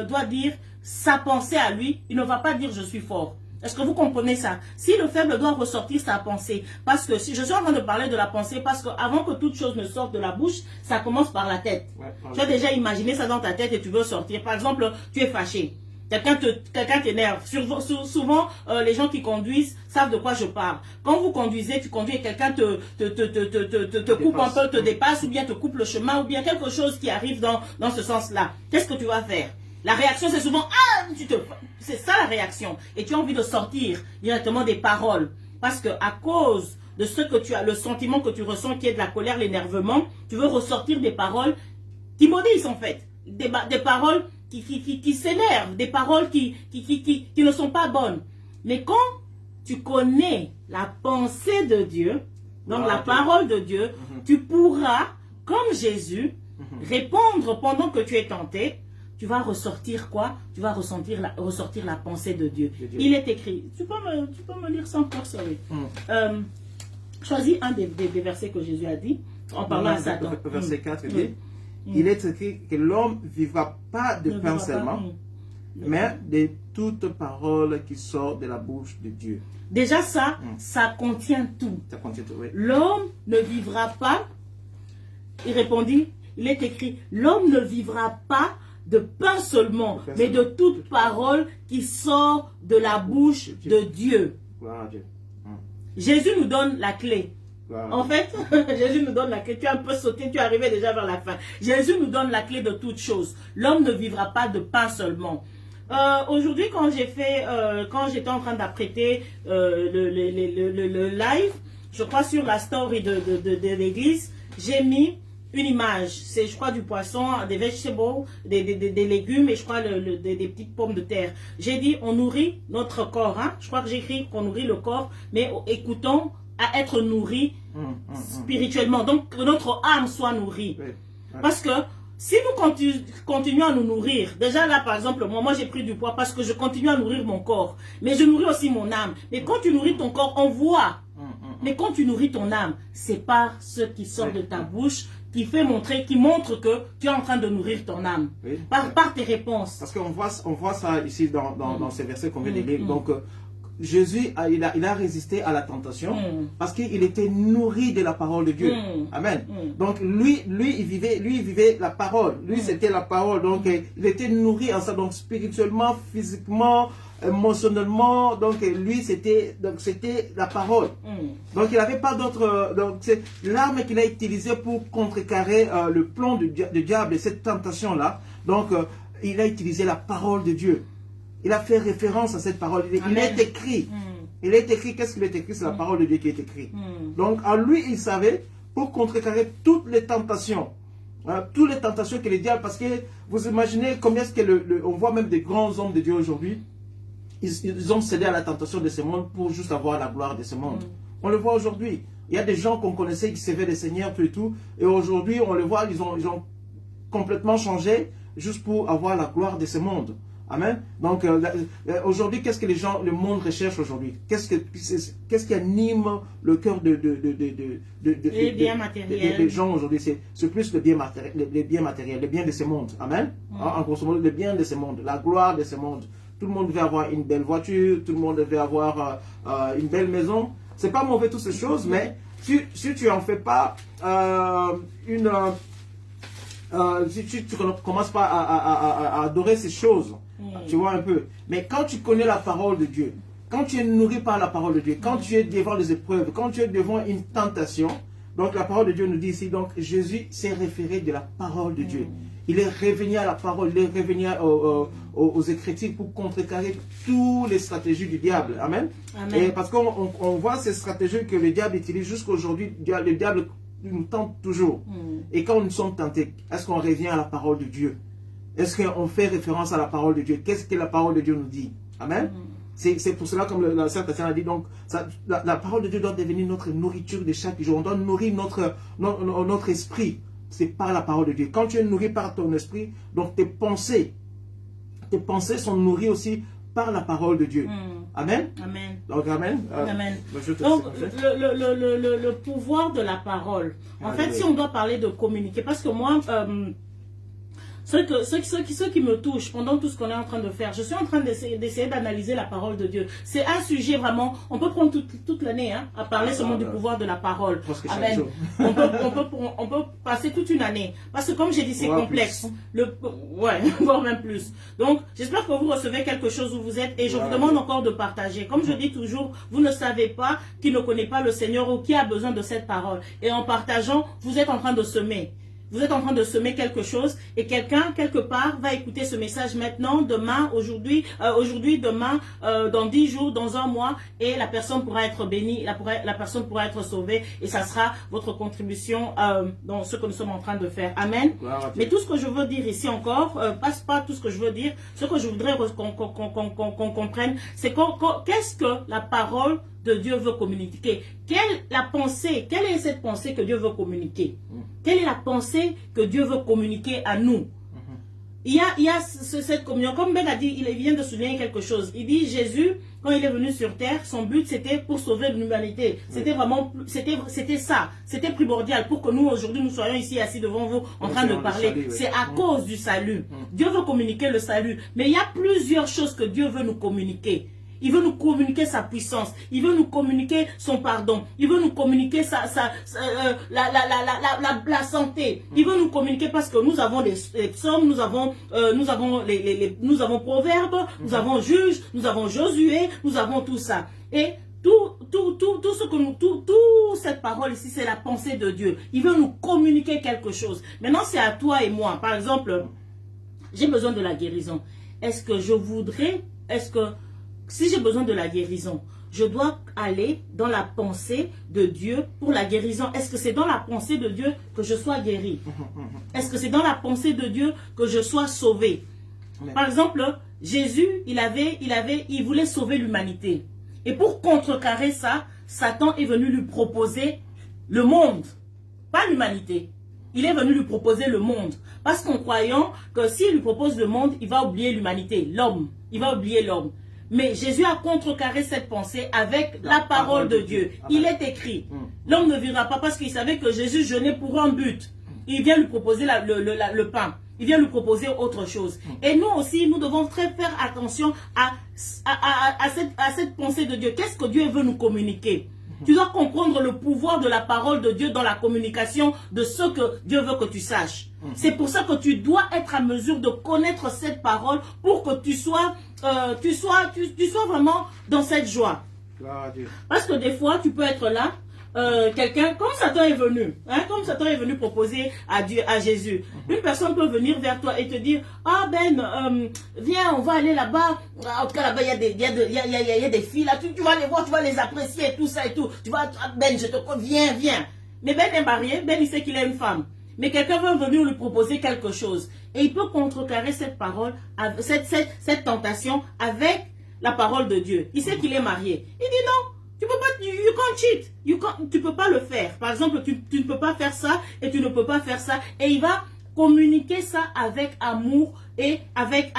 doit dire sa pensée à lui, il ne va pas dire je suis fort. Est-ce que vous comprenez ça? Si le faible doit ressortir sa pensée, parce que si je suis en train de parler de la pensée, parce que avant que toute chose ne sorte de la bouche, ça commence par la tête. Ouais, tu as déjà imaginé ça dans ta tête et tu veux sortir. Par exemple, tu es fâché. Quelqu'un t'énerve. Souvent, les gens qui conduisent savent de quoi je parle. Quand vous conduisez, tu conduis et quelqu'un te coupe un peu, te dépasse, ou bien te coupe le chemin, ou bien quelque chose qui arrive dans ce sens-là. Qu'est-ce que tu vas faire? La réaction, c'est souvent, ah, c'est ça la réaction. Et tu as envie de sortir directement des paroles. Parce que à cause de ce que tu as, le sentiment que tu ressens qui est de la colère, l'énervement, tu veux ressortir des paroles qui maudissent en fait. Des paroles qui s'énervent, des paroles qui ne sont pas bonnes. Mais quand tu connais la pensée de Dieu, donc la parole de Dieu, tu pourras, comme Jésus, répondre pendant que tu es tenté. Tu vas ressortir quoi? Tu vas ressortir la pensée de Dieu. Il est écrit. Tu peux me lire ça encore, sorry. Choisis un des versets que Jésus a dit en parlant à Satan. Verset 4 dit, il est écrit que l'homme ne vivra pas de pain seulement, mais de toute parole qui sort de la bouche de Dieu. Déjà ça, ça contient tout. Ça contient tout, oui. L'homme ne vivra pas, il répondit, il est écrit, l'homme ne vivra pas de pain seulement, mais de toute parole qui sort de la bouche de Dieu. Jésus nous donne la clé. En fait, Jésus nous donne la clé. Tu as un peu sauté, tu es arrivé déjà vers la fin. Jésus nous donne la clé de toutes choses. L'homme ne vivra pas de pain seulement. Aujourd'hui, quand j'étais en train d'apprêter le live, je crois sur la story de l'église, j'ai mis une image, c'est je crois du poisson, des vegetables, des légumes et je crois des petites pommes de terre. J'ai dit on nourrit notre corps, hein? Je crois que j'ai écrit qu'on nourrit le corps, mais écoutons à être nourri spirituellement, donc que notre âme soit nourrie. Parce que si nous continuons à nous nourrir, déjà là par exemple, moi j'ai pris du poids parce que je continue à nourrir mon corps, mais je nourris aussi mon âme. Mais quand tu nourris ton corps, on voit. Mais quand tu nourris ton âme, c'est par ce qui sort de ta bouche qui montre que tu es en train de nourrir ton âme. Par tes réponses. Parce qu'on voit ça ici dans ces versets qu'on vient de lire. Donc, Jésus, il a résisté à la tentation parce qu'il était nourri de la parole de Dieu. Amen. Donc, lui, il vivait la parole. Lui, c'était la parole. Donc, il était nourri en ça. Donc, spirituellement, physiquement, émotionnellement, donc lui c'était la parole. Donc il n'avait pas d'autre, donc c'est l'arme qu'il a utilisée pour contrecarrer le plan du diable et cette tentation là. Donc il a utilisé la parole de Dieu. Il a fait référence à cette parole. Il est écrit. Il est écrit. Qu'est-ce qu'il est écrit? C'est la parole de Dieu qui est écrite. Donc en lui il savait pour contrecarrer toutes les tentations. Toutes les tentations que le diable, parce que vous imaginez combien est-ce que on voit même des grands hommes de Dieu aujourd'hui. Ils ont cédé à la tentation de ce monde pour juste avoir la gloire de ce monde. On le voit aujourd'hui. Il y a des gens qu'on connaissait qui servaient le Seigneur, tout et tout. Et aujourd'hui, on le voit, ils ont complètement changé juste pour avoir la gloire de ce monde. Amen. Donc, aujourd'hui, qu'est-ce que le monde recherche aujourd'hui? Qu'est-ce qui anime le cœur des gens aujourd'hui? C'est plus le bien matériel, le bien de ce monde. Amen. En grosso modo, le bien de ce monde, la gloire de ce monde. Tout le monde veut avoir une belle voiture, tout le monde veut avoir une belle maison. C'est pas mauvais toutes ces choses, mais si tu en fais pas si tu ne commences pas à adorer ces choses, tu vois un peu. Mais quand tu connais la parole de Dieu, quand tu es nourri par la parole de Dieu, quand tu es devant les épreuves, quand tu es devant une tentation, donc la parole de Dieu nous dit ici, donc Jésus s'est référé de la parole de Dieu. Il est revenu à la parole, il est revenu aux Écritures pour contrecarrer toutes les stratégies du diable. Amen. Amen. Et parce qu'on voit ces stratégies que le diable utilise jusqu'à aujourd'hui, le diable nous tente toujours. Et quand nous sommes tentés, est-ce qu'on revient à la parole de Dieu? Est-ce qu'on fait référence à la parole de Dieu? Qu'est-ce que la parole de Dieu nous dit? Amen. C'est pour cela, comme la Sainte Tatiana a dit, donc, la parole de Dieu doit devenir notre nourriture de chaque jour. On doit nourrir notre esprit. C'est par la parole de Dieu. Quand tu es nourri par ton esprit, donc tes pensées sont nourries aussi par la parole de Dieu. Amen. Amen. Donc, amen. Amen. Donc, le pouvoir de la parole. En fait, si on doit parler de communiquer, parce que moi, Ce qui me touche pendant tout ce qu'on est en train de faire, je suis en train d'essayer d'analyser la parole de Dieu. C'est un sujet vraiment, on peut prendre toute l'année hein, à parler seulement du pouvoir de la parole. Amen. On peut passer toute une année. Parce que comme j'ai dit, c'est complexe. Ouais, voire même plus. Donc, j'espère que vous recevez quelque chose où vous êtes et je vous demande encore de partager. Comme je dis toujours, vous ne savez pas qui ne connaît pas le Seigneur ou qui a besoin de cette parole. Et en partageant, vous êtes en train de semer. Vous êtes en train de semer quelque chose et quelqu'un, quelque part, va écouter ce message maintenant, demain, aujourd'hui, demain, dans 10 jours, dans un mois, et la personne pourra être bénie, la personne pourra être sauvée et ça sera votre contribution dans ce que nous sommes en train de faire. Amen. Mais tout ce que je veux dire ici encore, passe pas tout ce que je veux dire, ce que je voudrais qu'on comprenne, c'est qu'est-ce que la parole de Dieu veut communiquer. Quelle est cette pensée que Dieu veut communiquer? Quelle est la pensée que Dieu veut communiquer à nous? Il y a cette communion. Comme Ben a dit, il vient de souligner quelque chose. Il dit, Jésus, quand il est venu sur terre, son but c'était pour sauver l'humanité. C'était vraiment, c'était ça. C'était primordial pour que nous, aujourd'hui, nous soyons ici assis devant vous en train de parler. C'est à cause du salut. Dieu veut communiquer le salut. Mais il y a plusieurs choses que Dieu veut nous communiquer. Il veut nous communiquer sa puissance. Il veut nous communiquer son pardon. Il veut nous communiquer la santé. Il veut nous communiquer parce que nous avons les psaumes, nous avons Proverbes, nous avons Juges, nous avons Josué, nous avons tout ça. Et toute cette parole ici, c'est la pensée de Dieu. Il veut nous communiquer quelque chose. Maintenant, c'est à toi et moi. Par exemple, j'ai besoin de la guérison. Si j'ai besoin de la guérison, je dois aller dans la pensée de Dieu pour la guérison. Est-ce que c'est dans la pensée de Dieu que je sois guéri? Est-ce que c'est dans la pensée de Dieu que je sois sauvé? Par exemple, Jésus, il voulait sauver l'humanité. Et pour contrecarrer ça, Satan est venu lui proposer le monde, pas l'humanité. Il est venu lui proposer le monde. Parce qu'en croyant que s'il lui propose le monde, il va oublier l'humanité, l'homme. Il va oublier l'homme. Mais Jésus a contrecarré cette pensée avec la parole de Dieu. Il est écrit, l'homme ne vivra pas parce qu'il savait que Jésus jeûnait pour un but. Il vient lui proposer le pain. Il vient lui proposer autre chose. Et nous aussi, nous devons faire attention à cette pensée de Dieu. Qu'est-ce que Dieu veut nous communiquer? Tu dois comprendre le pouvoir de la parole de Dieu dans la communication de ce que Dieu veut que tu saches. C'est pour ça que tu dois être à mesure de connaître cette parole pour que tu sois vraiment dans cette joie. Parce que des fois, tu peux être là, quelqu'un, comme Satan est venu, proposer à Jésus. Une personne peut venir vers toi et te dire, ah Ben, viens, on va aller là-bas. En tout cas, là-bas, il y a des filles, là, tu vas les voir, tu vas les apprécier, et tout ça et tout. Tu vas, Ben, viens. Mais Ben est marié, Ben, il sait qu'il a une femme. Mais quelqu'un veut venir lui proposer quelque chose. Et il peut contrecarrer cette parole, cette tentation avec la parole de Dieu. Il sait qu'il est marié. Il dit non, tu peux pas, you can't cheat. Tu peux pas le faire. Par exemple, tu ne peux pas faire ça et tu ne peux pas faire ça. Et il va communiquer ça avec amour et avec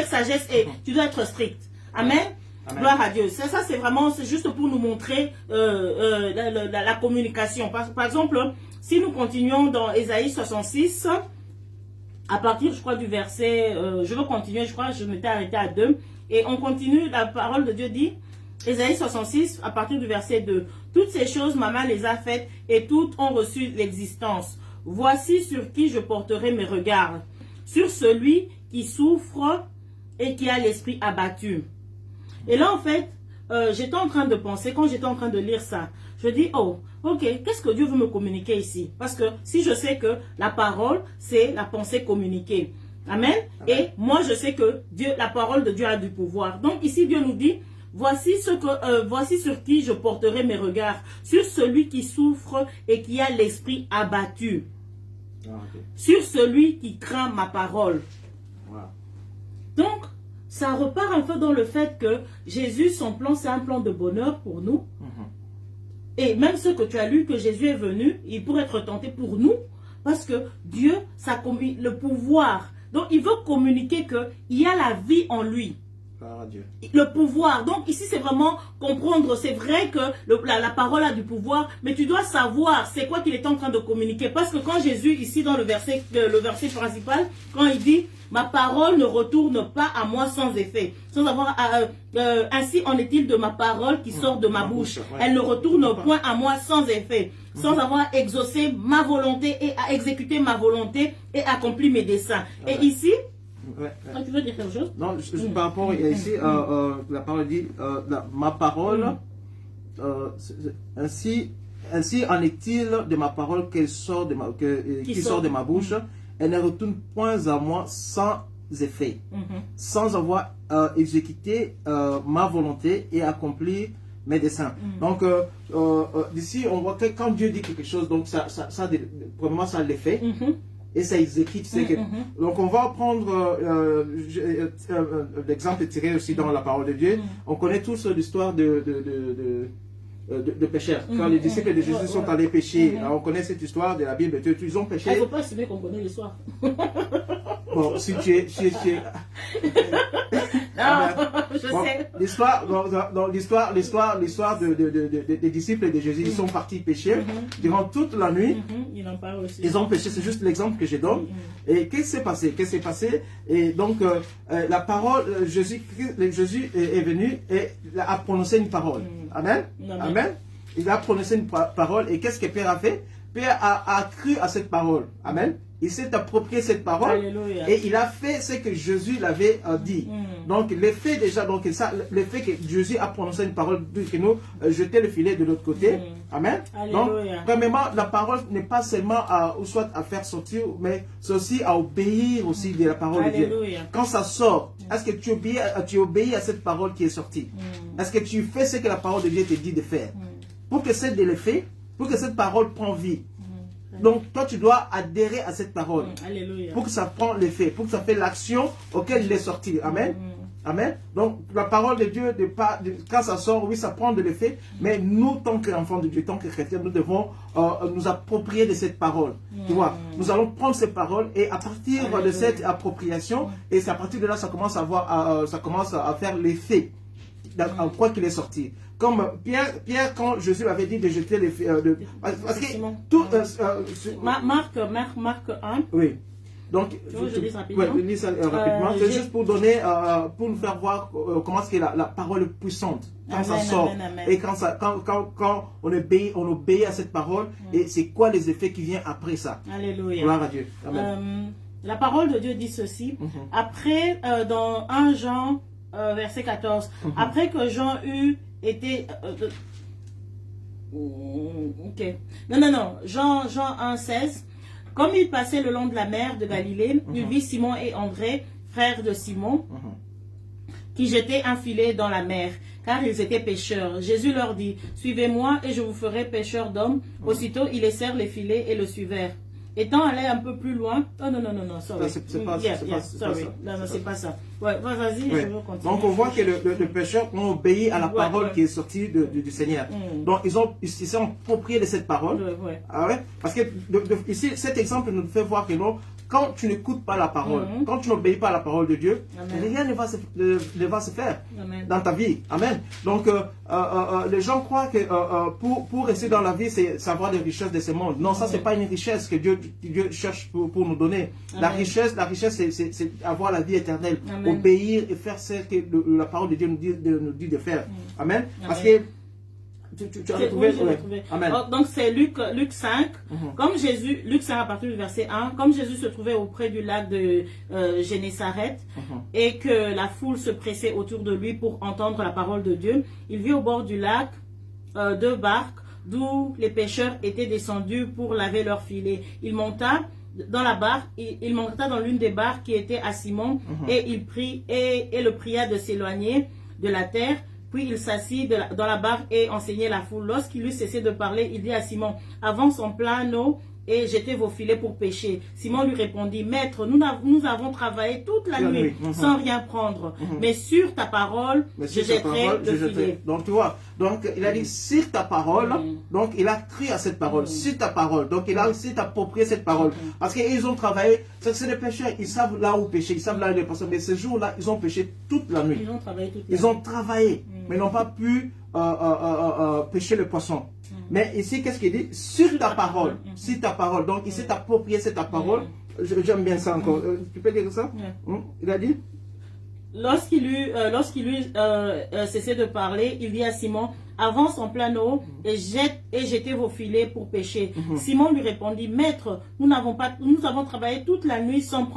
sagesse et tu dois être strict. Amen. Amen. Gloire à Dieu. Ça c'est vraiment, c'est juste pour nous montrer la communication. Par exemple, si nous continuons dans Ésaïe 66, à partir, je crois, du verset, je veux continuer, je crois, je m'étais arrêté à 2, et on continue, la parole de Dieu dit, Ésaïe 66, à partir du verset 2, toutes ces choses, ma main les a faites, et toutes ont reçu l'existence. Voici sur qui je porterai mes regards, sur celui qui souffre et qui a l'esprit abattu. Et là, en fait, j'étais en train de penser, quand j'étais en train de lire ça, je dis, oh, ok, qu'est-ce que Dieu veut me communiquer ici? Parce que si je sais que la parole, c'est la pensée communiquée. Amen. Et moi, je sais que la parole de Dieu a du pouvoir. Donc ici, Dieu nous dit, voici sur qui je porterai mes regards, sur celui qui souffre et qui a l'esprit abattu. Sur celui qui craint ma parole. Donc, ça repart un peu dans le fait que Jésus, son plan, c'est un plan de bonheur pour nous. Et même ce que tu as lu, que Jésus est venu, il pourrait être tenté pour nous, parce que Dieu, ça le pouvoir. Donc, il veut communiquer qu'il y a la vie en lui. Gloire à Dieu. Le pouvoir. Donc ici, c'est vraiment comprendre. C'est vrai que la parole a du pouvoir, mais tu dois savoir c'est quoi qu'il est en train de communiquer. Parce que quand Jésus, ici dans le verset principal, quand il dit « Ma parole ne retourne pas à moi sans effet. » Sans avoir ainsi en est-il de ma parole qui sort de ma bouche. Ouais. Elle ne retourne point à moi sans effet. Sans avoir exaucé ma volonté et à exécuter ma volonté et accompli mes desseins. Et ici... Tu veux dire quelque chose? Non, par rapport à ici, la parole dit ma parole, ainsi en est-il de ma parole qui sort de ma bouche, elle ne retourne point à moi sans effet, sans avoir exécuté ma volonté et accompli mes desseins. Donc, d'ici, on voit que quand Dieu dit quelque chose, donc premièrement, ça l'effet. Et ça exécute. Donc on va prendre l'exemple tiré aussi dans la parole de Dieu. On connaît tous l'histoire de pécheurs. Quand les disciples de Jésus sont allés pécher, on connaît cette histoire de la Bible. Ils ont péché. Il ne faut pas assumer qu'on connaît l'histoire. Bon, si tu es... Non, je sais. L'histoire des disciples de Jésus, ils sont partis pécher durant toute la nuit. Il en parle aussi. Ils ont péché, c'est juste l'exemple que je donne. Et qu'est-ce qui s'est passé? Et donc, la parole, Jésus est venu et a prononcé une parole. Amen. Amen. Il a prononcé une parole. Et qu'est-ce que Pierre a fait? Pierre a cru à cette parole. Amen. Il s'est approprié cette parole. Alléluia. Et il a fait ce que Jésus l'avait dit. Donc, l'effet déjà, l'effet que Jésus a prononcé une parole, que nous jeter le filet de l'autre côté. Amen. Alléluia. Donc, premièrement, la parole n'est pas seulement soit à faire sortir, mais c'est aussi à obéir aussi de la parole de Dieu. Quand ça sort, est-ce que tu obéis à cette parole qui est sortie? Est-ce que tu fais ce que la parole de Dieu te dit de faire? Pour que c'est de l'effet, pour que cette parole prenne vie. Donc, toi, tu dois adhérer à cette parole. Alléluia. Pour que ça prenne l'effet, pour que ça fait l'action auquel il est sorti. Amen. Amen. Donc, la parole de Dieu, quand ça sort, oui, ça prend de l'effet. Mais nous, tant qu'enfants de Dieu, tant que chrétiens, nous devons nous approprier de cette parole. Tu vois, nous allons prendre cette parole et à partir de cette appropriation, et c'est à partir de là, ça commence à faire l'effet. En quoi qu'il est sorti. Comme Pierre, quand Jésus avait dit de jeter les parce que tout Marc 1. Oui. Donc je lis rapidement. Ouais, lis ça rapidement. C'est juste pour donner pour nous faire voir comment est-ce que la parole est puissante quand ça sort. Et quand on obéit à cette parole et c'est quoi les effets qui viennent après ça. Alléluia. Gloire à Dieu. Amen. La parole de Dieu dit ceci. Après dans 1 Jean verset 14. Après que Jean eut été... ok. Non. Jean 1, 16. Comme il passait le long de la mer de Galilée, il vit Simon et André, frères de Simon, qui jetaient un filet dans la mer, car ils étaient pêcheurs. Jésus leur dit, « Suivez-moi et je vous ferai pêcheurs d'hommes. » Aussitôt, ils laissèrent les filets et le suivirent. Étant allé un peu plus loin... Oh non, sorry. C'est pas ça. Non, c'est pas ça. Ouais, vas-y, je veux continuer. Donc, on voit que le pécheur ont obéi à la parole qui est sortie du Seigneur. Donc, ils sont appropriés de cette parole. Ah ouais? Parce que ici, cet exemple nous fait voir que non, quand tu n'écoutes pas la parole, quand tu n'obéis pas à la parole de Dieu, rien ne va se faire dans ta vie. Amen. Donc, les gens croient que pour rester dans la vie, c'est savoir les richesses de ce monde. Non, ça, c'est pas une richesse que Dieu cherche pour nous donner. La richesse, c'est avoir la vie éternelle. Obéir et faire ce que la parole de Dieu nous dit de faire. Amen. Parce que tu as retrouvé. Amen. Donc c'est Luc 5. Comme Jésus, Luc 5 à partir du verset 1, comme Jésus se trouvait auprès du lac de Génésareth et que la foule se pressait autour de lui pour entendre la parole de Dieu, il vit au bord du lac 2 barques d'où les pêcheurs étaient descendus pour laver leurs filets. Il monta dans la barque, il monta dans l'une des barques qui était à Simon et il prie et le pria de s'éloigner de la terre. Puis il s'assit dans la barque et enseignait la foule. Lorsqu'il eut cessé de parler, il dit à Simon, avance en plein eau et jetez vos filets pour pêcher. Simon lui répondit, Maître, nous avons travaillé toute la nuit sans rien prendre. Mais sur ta parole, je jetterai le filet. Donc tu vois, donc il a dit sur ta parole, donc il a crié à cette parole, sur ta parole. Donc il a aussi approprié cette parole. Parce qu'ils ont travaillé, c'est des pêcheurs, ils savent là où pêcher, ils savent là où les personnes. Mais ce jour-là, ils ont pêché toute la nuit. Ils ont travaillé toute la nuit. Ils ont travaillé, mais n'ont pas pu pêcher le poisson. Mais ici, qu'est-ce qu'il dit? Sur ta parole. Sur ta parole. Donc, il s'est approprié cette parole. J'aime bien ça encore. Tu peux dire ça? Il a dit? Lorsqu'il eut cessé de parler, il dit à Simon, avance en plein eau et jetez vos filets pour pêcher. Simon lui répondit, Maître, nous avons travaillé toute la nuit sans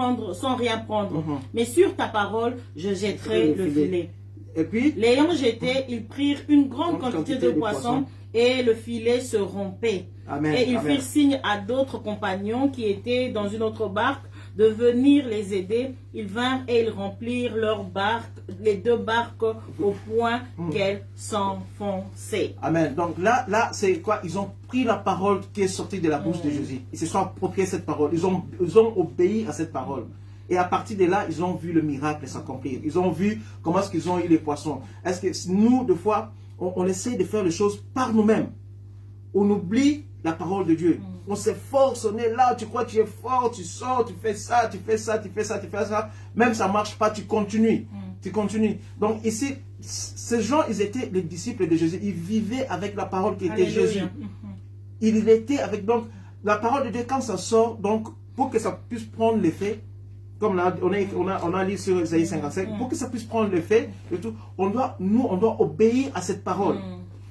rien prendre. Mais sur ta parole, je jetterai le filet. Et puis, l'ayant jeté, ils prirent une grande quantité de poissons et le filet se rompait. Amen, et ils firent signe à d'autres compagnons qui étaient dans une autre barque de venir les aider. Ils vinrent et ils remplirent leurs barques, les deux barques, au point qu'elles s'enfonçaient. Amen. Donc là c'est quoi? Ils ont pris la parole qui est sortie de la bouche de Jésus. Ils se sont appropriés cette parole. Ils ont obéi à cette parole. Et à partir de là, ils ont vu le miracle s'accomplir. Ils ont vu comment est-ce qu'ils ont eu les poissons. Est-ce que nous, des fois, on essaie de faire les choses par nous-mêmes. On oublie la parole de Dieu. On s'efforce, on est là, tu crois que tu es fort, tu sors, tu fais ça, tu fais ça, tu fais ça, tu fais ça. Même ça ne marche pas, tu continues. Tu continues. Donc ici, ces gens, ils étaient les disciples de Jésus. Ils vivaient avec la parole qui était Jésus. Il était avec, donc, la parole de Dieu, quand ça sort, donc, pour que ça puisse prendre l'effet, comme là, on a lu sur Isaïe 55, pour que ça puisse prendre l'effet, on doit obéir à cette parole.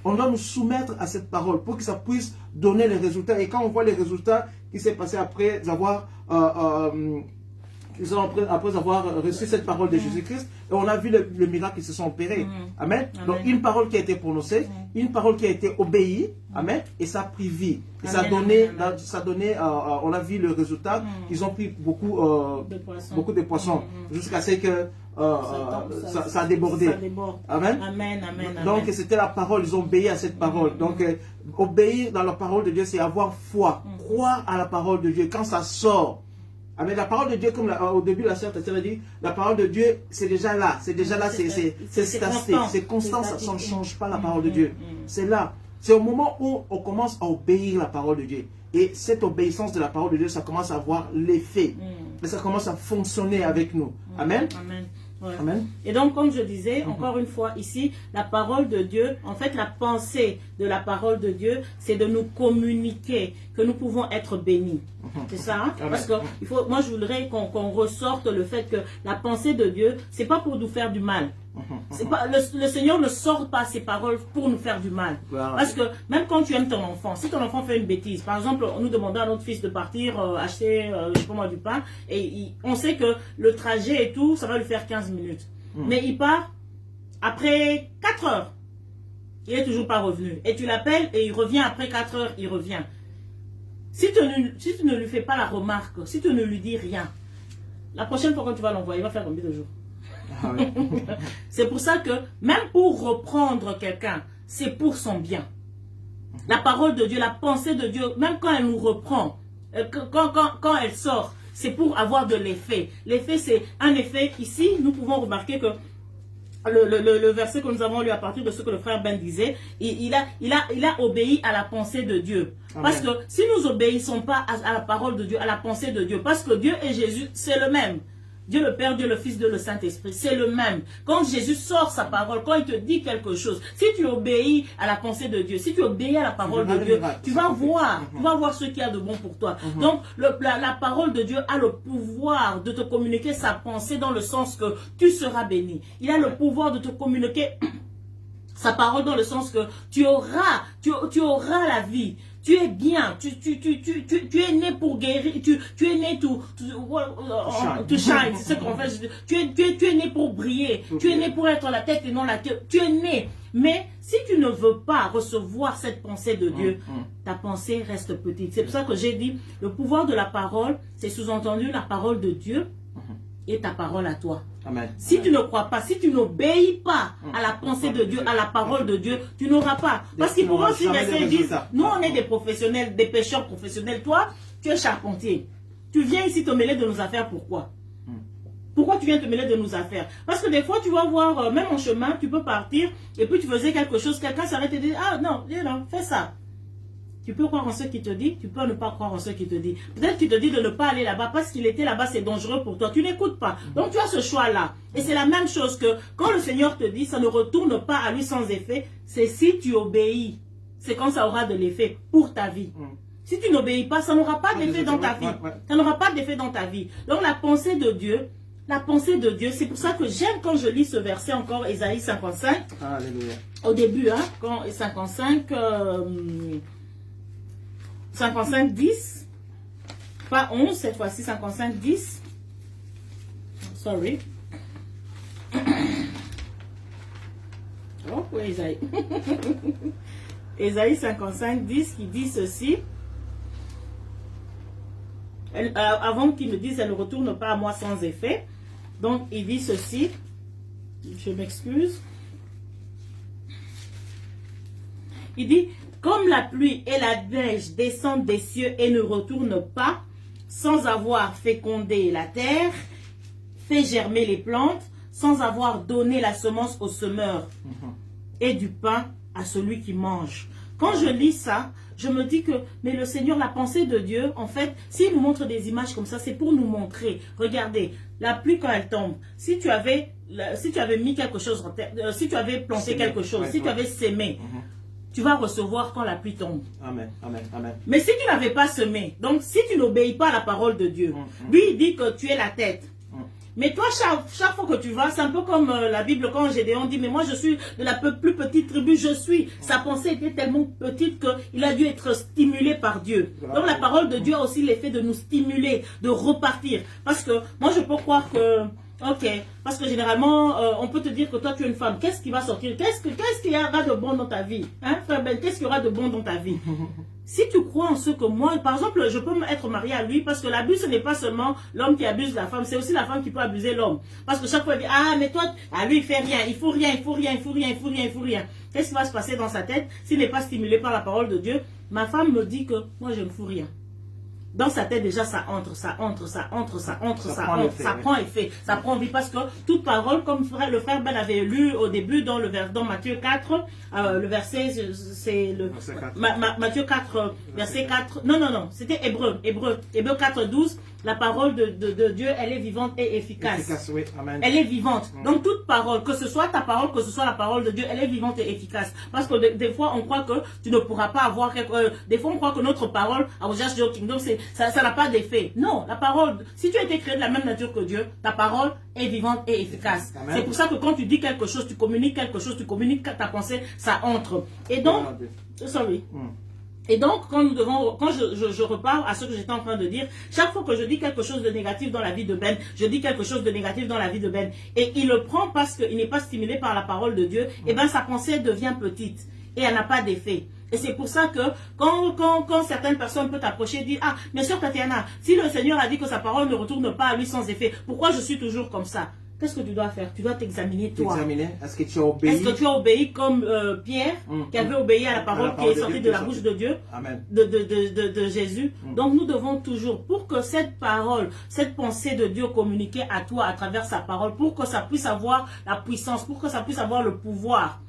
On doit nous soumettre à cette parole pour que ça puisse donner les résultats. Et quand on voit les résultats qui s'est passé après avoir reçu cette parole de Jésus-Christ, et on a vu le miracle qui se sont opérés. Amen. Donc une parole qui a été prononcée, une parole qui a été obéie, amen, et ça a pris vie. Et ça a donné, on a vu le résultat, ils ont pris beaucoup de poissons, jusqu'à ce que ça a débordé. Amen. Donc c'était la parole, ils ont obéi à cette parole. Donc obéir dans la parole de Dieu, c'est avoir foi, croire à la parole de Dieu quand ça sort. Amen. La parole de Dieu, comme au début la sœur t'a dit, la parole de Dieu, c'est déjà là, c'est statique, c'est constant, ça ne change pas la parole de Dieu. C'est là. C'est au moment où on commence à obéir la parole de Dieu. Et cette obéissance de la parole de Dieu, ça commence à avoir l'effet. Et ça commence à fonctionner avec nous. Amen. Ouais. Amen. Et donc, comme je disais, encore une fois, ici, la parole de Dieu, en fait, la pensée de la parole de Dieu, c'est de nous communiquer que nous pouvons être bénis. C'est ça, hein? Parce que moi, je voudrais qu'on ressorte le fait que la pensée de Dieu, c'est pas pour nous faire du mal. C'est pas, le Seigneur ne sort pas ses paroles pour nous faire du mal. Parce que même quand tu aimes ton enfant, si ton enfant fait une bêtise, par exemple, nous demandons à notre fils de partir acheter, je sais pas moi, du pain, et on sait que le trajet et tout, ça va lui faire 15 minutes. Mais il part après 4 heures. Il n'est toujours pas revenu. Et tu l'appelles et il revient après 4 heures, il revient. Si tu ne lui fais pas la remarque, si tu ne lui dis rien, la prochaine fois que tu vas l'envoyer, il va faire combien de jours? Ah oui. C'est pour ça que même pour reprendre quelqu'un, c'est pour son bien. La parole de Dieu, la pensée de Dieu, même quand elle nous reprend, quand elle sort, c'est pour avoir de l'effet. L'effet, c'est un effet. Ici, nous pouvons remarquer que le verset que nous avons lu à partir de ce que le frère Ben disait, il a obéi à la pensée de Dieu. Amen. Parce que si nous obéissons pas à la parole de Dieu, à la pensée de Dieu, parce que Dieu et Jésus, c'est le même. Dieu le Père, Dieu le Fils, Dieu le Saint-Esprit, c'est le même. Quand Jésus sort sa parole, quand il te dit quelque chose, si tu obéis à la pensée de Dieu, si tu obéis à la parole de Dieu, tu vas voir ce qu'il y a de bon pour toi. Donc, la parole de Dieu a le pouvoir de te communiquer sa pensée dans le sens que tu seras béni. Il a le pouvoir de te communiquer sa parole dans le sens que tu auras la vie. Tu es bien, tu es né pour guérir, tu es né to shine, c'est ce qu'on fait. Tu es né pour briller, tu es né pour être la tête et non la queue. Tu es né. Mais si tu ne veux pas recevoir cette pensée de Dieu, ta pensée reste petite. C'est pour ça que j'ai dit, le pouvoir de la parole, c'est sous-entendu la parole de Dieu et ta parole à toi. Amen. Si tu ne crois pas, si tu n'obéis pas à la pensée de Dieu, à la parole de Dieu, tu n'auras pas. Parce qu'ils pourront aussi rester et dire, nous on est des professionnels, des pêcheurs professionnels. Toi, tu es charpentier. Tu viens ici te mêler de nos affaires, pourquoi? Pourquoi tu viens te mêler de nos affaires? Parce que des fois, tu vas voir, même en chemin, tu peux partir, et puis tu faisais quelque chose, quelqu'un s'arrête et dit, ah non, fais ça. Tu peux croire en ce qu'il te dit, tu peux ne pas croire en ce qu'il te dit. Peut-être qu'il te dit de ne pas aller là-bas parce qu'il était là-bas, c'est dangereux pour toi. Tu n'écoutes pas. Donc tu as ce choix-là. Et c'est la même chose que quand le Seigneur te dit, ça ne retourne pas à lui sans effet. C'est si tu obéis. C'est quand ça aura de l'effet pour ta vie. Si tu n'obéis pas, ça n'aura pas d'effet dans ta vie. Ça n'aura pas d'effet dans ta vie. Donc la pensée de Dieu, c'est pour ça que j'aime quand je lis ce verset encore, Ésaïe 55. Alléluia. Au début, hein, quand 55... 55, 10, pas 11, cette fois-ci, 55, 10. Sorry. Oh, oui, Ésaïe. Ésaïe 55, 10 qui dit ceci. Avant qu'il me dise, elle ne retourne pas à moi sans effet. Donc, il dit ceci. Je m'excuse. Il dit... Comme la pluie et la neige descendent des cieux et ne retournent pas, sans avoir fécondé la terre, fait germer les plantes, sans avoir donné la semence au semeur et du pain à celui qui mange. Quand je lis ça, je me dis que, mais le Seigneur, la pensée de Dieu, en fait, s'il nous montre des images comme ça, c'est pour nous montrer. Regardez, la pluie quand elle tombe, si tu avais mis quelque chose en terre, si tu avais planté quelque chose, si tu avais sémé, tu vas recevoir quand la pluie tombe. Amen, amen, amen. Mais si tu n'avais pas semé, donc si tu n'obéis pas à la parole de Dieu, lui il dit que tu es la tête. Mais toi, chaque fois que tu vas, c'est un peu comme la Bible quand Gédéon dit, mais moi je suis de la plus petite tribu, je suis. Sa pensée était tellement petite qu'il a dû être stimulé par Dieu. Donc la parole de Dieu a aussi l'effet de nous stimuler, de repartir. Parce que moi je peux croire que... Ok, parce que généralement, on peut te dire que toi tu es une femme. Qu'est-ce qui va sortir? Qu'est-ce qu'il y aura de bon dans ta vie? Hein, frère Ben, qu'est-ce qu'il y aura de bon dans ta vie? Si tu crois en ce que moi, par exemple, je peux être mariée à lui, parce que l'abus, ce n'est pas seulement l'homme qui abuse la femme, c'est aussi la femme qui peut abuser l'homme. Parce que chaque fois, il dit, ah, mais toi, lui, il fait rien, il faut rien, il faut rien, il faut rien, il faut rien, il faut rien. Qu'est-ce qui va se passer dans sa tête s'il n'est pas stimulé par la parole de Dieu? Ma femme me dit que moi, je ne fous rien. Dans sa tête, déjà, ça entre, ça prend effet, ça prend vie, parce que toute parole, comme le frère Ben avait lu au début dans Matthieu 4, le verset, c'est le Matthieu 4, verset 4, non, c'était Hébreu 4, 12, la parole de Dieu, elle est vivante et efficace. Oui, amen. Elle est vivante. Donc toute parole, que ce soit ta parole, que ce soit la parole de Dieu, elle est vivante et efficace. Parce que des fois, on croit que tu ne pourras pas avoir des fois, on croit que notre parole, I was just joking, donc ça n'a pas d'effet. Non, la parole, si tu as été créé de la même nature que Dieu, ta parole est vivante et efficace. C'est pour ça que quand tu dis quelque chose, tu communiques quelque chose, tu communiques ta pensée, ça entre. Et donc, Et donc, quand je repars à ce que j'étais en train de dire, chaque fois que je dis quelque chose de négatif dans la vie de Ben, je dis quelque chose de négatif dans la vie de Ben, et il le prend parce qu'il n'est pas stimulé par la parole de Dieu, et bien sa pensée devient petite, et elle n'a pas d'effet. Et c'est pour ça que quand certaines personnes peuvent t'approcher et dire, ah, mais sœur Tatiana, si le Seigneur a dit que sa parole ne retourne pas à lui sans effet, pourquoi je suis toujours comme ça? Qu'est-ce que tu dois faire? Tu dois t'examiner toi. Est-ce que tu as obéi? Est-ce que tu as obéi comme Pierre, qui avait obéi à la parole qui est sortie de la bouche de Dieu, de Jésus? Donc nous devons toujours, pour que cette parole, cette pensée de Dieu communiquée à toi à travers sa parole, pour que ça puisse avoir la puissance, pour que ça puisse avoir le pouvoir,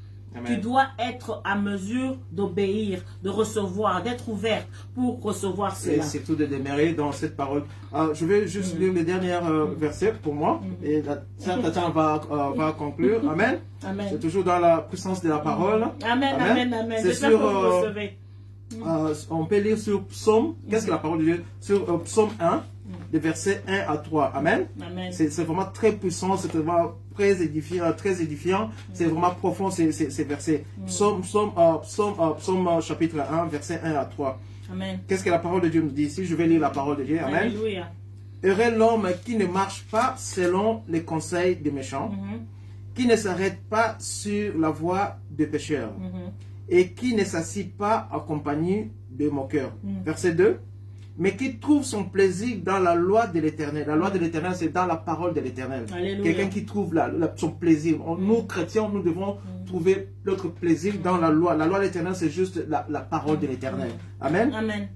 tu dois être à mesure d'obéir, de recevoir, d'être ouverte pour recevoir cela. Et c'est tout de demeurer dans cette parole. Je vais juste lire le dernier verset pour moi. Et Tatiana va conclure. Amen. C'est toujours dans la puissance de la parole. Amen, amen, amen. C'est sur... on peut lire sur Psaume. Qu'est-ce que la parole de Dieu? Sur Psaume 1. Des versets 1 à 3. Amen. C'est vraiment très puissant, c'est vraiment très édifiant, c'est vraiment profond ces versets. Psaume chapitre 1, verset 1 à 3. Qu'est-ce que la parole de Dieu nous dit ici? Je vais lire la parole de Dieu. Amen. Alléluia. Heureux l'homme qui ne marche pas selon les conseils des méchants, qui ne s'arrête pas sur la voie des pécheurs, et qui ne s'assit pas en compagnie de moqueurs. Verset 2. Mais qui trouve son plaisir dans la loi de l'Éternel. La loi de l'Éternel, c'est dans la parole de l'Éternel. Quelqu'un qui trouve son plaisir. Nous, chrétiens, nous devons trouver notre plaisir dans la loi. La loi de l'Éternel, c'est juste la parole de l'Éternel. Amen. Amen.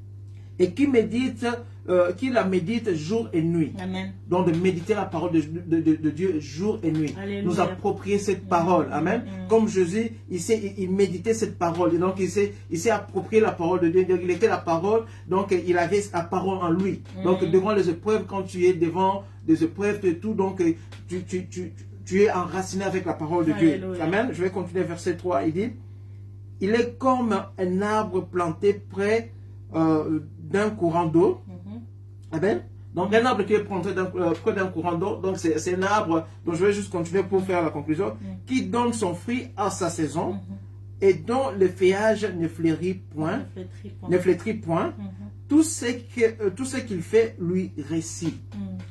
et qui la médite jour et nuit. Amen. Donc de méditer la parole de Dieu jour et nuit. Alléluia. Nous approprier cette parole. Amen. Comme Jésus, il méditait cette parole. Et donc il s'est approprié la parole de Dieu. Il était la parole. Donc il avait la parole en lui. Donc devant les épreuves, quand tu es devant des épreuves et tout, donc tu es enraciné avec la parole de Dieu. Amen. Je vais continuer verset 3. Il dit, il est comme un arbre planté près d'un courant d'eau. Amen. Donc un arbre qui est planté près d'un courant d'eau, donc c'est un arbre, donc je vais juste continuer pour faire la conclusion, qui donne son fruit à sa saison et dont le feuillage ne flétrit point. Tout ce qu'il fait lui réussit.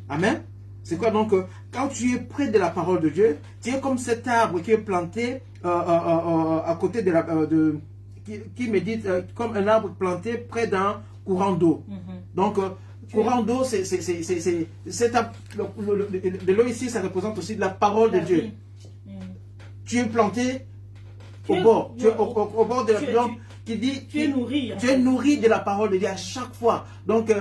Amen. C'est quoi donc, quand tu es près de la parole de Dieu, tu es comme cet arbre qui est planté à côté de qui médite, comme un arbre planté près d'un courant d'eau. Donc, courant d'eau, de l'eau ici, ça représente aussi de la parole de Dieu. Tu es planté au bord, au bord de la plante qui dit, tu es nourri. Tu es nourri de la parole de Dieu à chaque fois. Donc,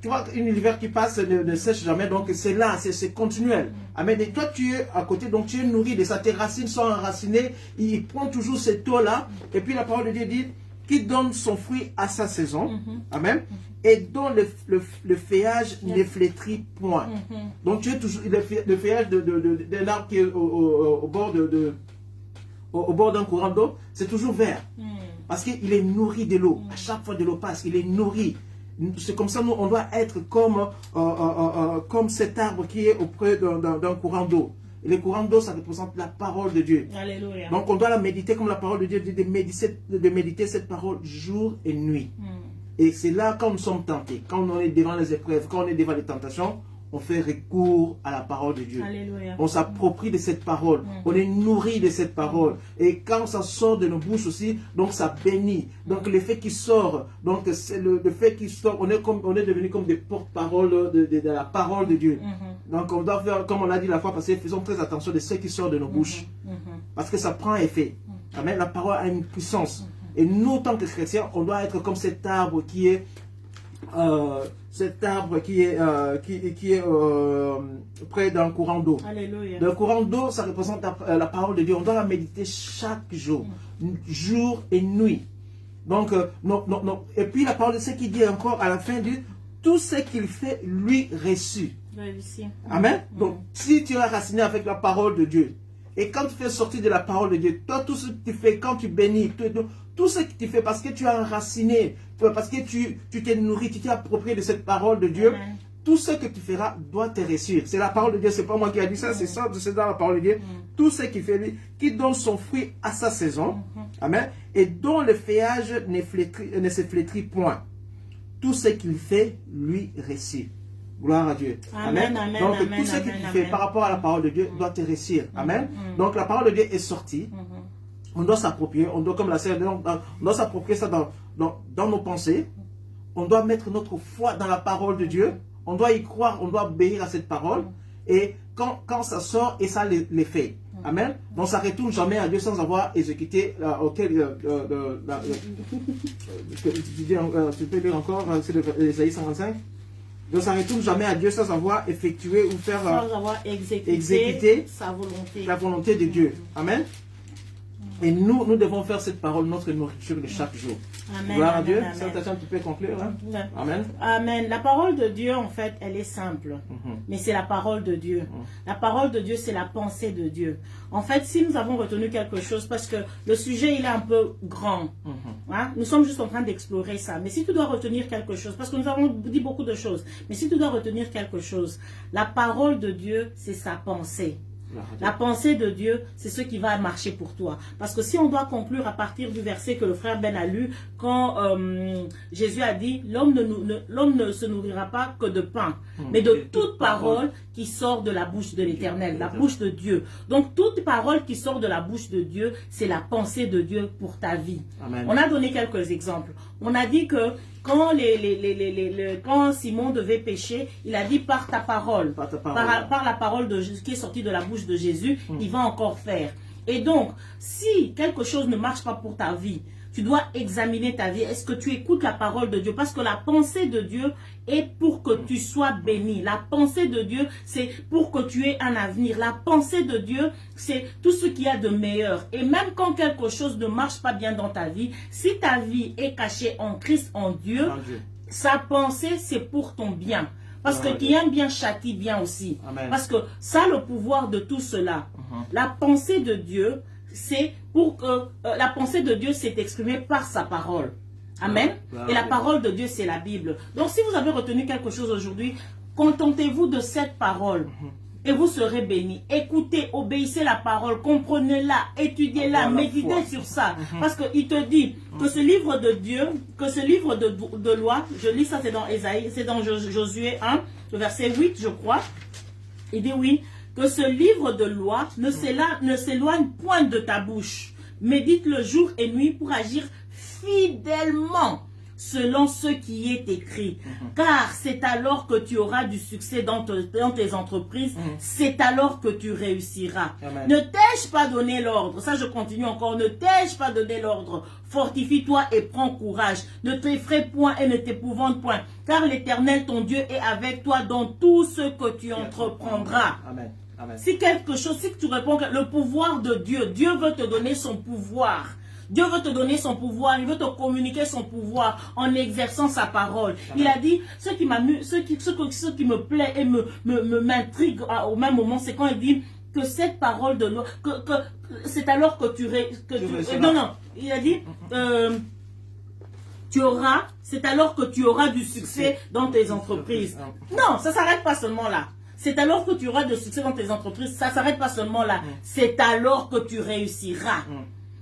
tu vois, un hiver qui passe ne sèche jamais, donc c'est là, c'est continuel. Amen. Et toi, tu es à côté, donc tu es nourri de ça. Tes racines sont enracinées, il prend toujours cette eau-là. Et puis la parole de Dieu dit, qui donne son fruit à sa saison. Amen. Et dont le feuillage ne flétrit point. Donc tu es toujours le feuillage d'un arbre qui est au bord d'un courant d'eau, c'est toujours vert. Parce qu'il est nourri de l'eau. À chaque fois de l'eau passe, il est nourri. C'est comme ça, nous, on doit être comme cet arbre qui est auprès d'un courant d'eau. Et le courant d'eau, ça représente la parole de Dieu. Alléluia. Donc on doit la méditer comme la parole de Dieu, de méditer cette parole jour et nuit. Et c'est là, quand nous sommes tentés, quand on est devant les épreuves, quand on est devant les tentations, on fait recours à la parole de Dieu. Alléluia. On s'approprie de cette parole. On est nourri de cette parole. Et quand ça sort de nos bouches aussi, donc ça bénit. Donc le fait qu'il sort, donc c'est le fait qu'il sort, on est devenu comme des porte-parole de la parole de Dieu. Donc on doit faire, comme on l'a dit la fois passée, faisons très attention de ce qui sort de nos bouches. Parce que ça prend effet. Amen. La parole a une puissance. Et nous, en tant que chrétiens, on doit être comme cet arbre qui est près d'un courant d'eau. Le courant d'eau, ça représente la parole de Dieu. On doit la méditer chaque jour, jour et nuit. Donc, et puis la parole de ce qu'il dit encore à la fin dit, tout ce qu'il fait lui réussit. Amen. Donc, si tu es raciné avec la parole de Dieu, et quand tu fais sortir de la parole de Dieu, toi, tout ce que tu fais, quand tu bénis, tout ce que tu fais, parce que tu as enraciné, parce que tu t'es nourri, tu t'es approprié de cette parole de Dieu, tout ce que tu feras doit te réussir. C'est la parole de Dieu, c'est pas moi qui ai dit ça, c'est dans la parole de Dieu. Tout ce qu'il fait, lui, qui donne son fruit à sa saison, amen, et dont le feuillage ne se flétrit point. Tout ce qu'il fait, lui réussit. Gloire à Dieu. Amen. Donc tout ce que tu fais par rapport à la parole de Dieu doit te réussir. Amen. Donc la parole de Dieu est sortie. On doit s'approprier, on doit, comme la sœur, on doit s'approprier ça dans nos pensées. On doit mettre notre foi dans la parole de Dieu. On doit y croire, on doit obéir à cette parole. Et quand ça sort, et ça les fait. Amen. Donc ça ne retourne jamais à Dieu sans avoir exécuté tu peux dire encore, c'est Ésaïe 55. Donc ça ne retourne jamais à Dieu sans avoir effectué ou faire sans avoir exécuté la volonté de Dieu. Amen. Et nous devons faire cette parole notre nourriture de chaque jour. Amen. Gloire à Dieu. Amen. Saint tu peux conclure. Hein? Amen. Amen. La parole de Dieu, en fait, elle est simple. Mais c'est la parole de Dieu. La parole de Dieu, c'est la pensée de Dieu. En fait, si nous avons retenu quelque chose, parce que le sujet, il est un peu grand. Hein? Nous sommes juste en train d'explorer ça. Mais si tu dois retenir quelque chose, parce que nous avons dit beaucoup de choses, mais si tu dois retenir quelque chose, la parole de Dieu, c'est sa pensée. La pensée de Dieu, c'est ce qui va marcher pour toi. Parce que si on doit conclure à partir du verset que le frère Ben a lu, quand Jésus a dit, l'homme ne se nourrira pas que de pain, mais de toute parole qui sort de la bouche de l'Éternel, la bouche de Dieu. Donc toute parole qui sort de la bouche de Dieu, c'est la pensée de Dieu pour ta vie. Amen. On a donné quelques exemples. On a dit que quand, quand Simon devait pécher, il a dit par ta parole, par la parole qui est sortie de la bouche de Jésus, il va encore faire. Et donc, si quelque chose ne marche pas pour ta vie, tu dois examiner ta vie. Est-ce que tu écoutes la parole de Dieu? Parce que la pensée de Dieu est pour que tu sois béni. La pensée de Dieu, c'est pour que tu aies un avenir. La pensée de Dieu, c'est tout ce qu'il y a de meilleur. Et même quand quelque chose ne marche pas bien dans ta vie, si ta vie est cachée en Christ, en Dieu, sa pensée, c'est pour ton bien. Parce que qui aime bien châtie bien aussi. Amen. Parce que ça, le pouvoir de tout cela. La pensée de Dieu, c'est pour que la pensée de Dieu s'est exprimée par sa parole. Amen. Et la parole de Dieu, c'est la Bible. Donc, si vous avez retenu quelque chose aujourd'hui, contentez-vous de cette parole. Et vous serez bénis. Écoutez, obéissez la parole, comprenez-la, étudiez-la, méditez sur ça. Parce qu'il te dit que ce livre de Dieu, que ce livre de loi, je lis ça, c'est dans Ésaïe, c'est dans Josué 1, le verset 8, je crois. Il dit oui, que ce livre de loi ne s'éloigne point de ta bouche. Médite le jour et nuit pour agir fidèlement selon ce qui est écrit. Car c'est alors que tu auras du succès dans tes entreprises. C'est alors que tu réussiras. Amen. Ne t'ai-je pas donné l'ordre? Ça, je continue encore. Ne t'ai-je pas donné l'ordre? Fortifie-toi et prends courage. Ne t'effraie point et ne t'épouvante point. Car l'Éternel, ton Dieu, est avec toi dans tout ce que tu entreprendras. Amen. Amen. Si quelque chose, si tu réponds que le pouvoir de Dieu, Dieu veut te donner son pouvoir. Dieu veut te donner son pouvoir, il veut te communiquer son pouvoir en exerçant sa parole. Amen. Il a dit, ce qui me plaît et m'intrigue au même moment, c'est quand il dit que cette parole de loi, c'est alors que il a dit, c'est alors que tu auras du succès dans tes entreprises. Non, ça ne s'arrête pas seulement là. C'est alors que tu auras du succès dans tes entreprises, ça ne s'arrête pas seulement là. C'est alors que tu réussiras.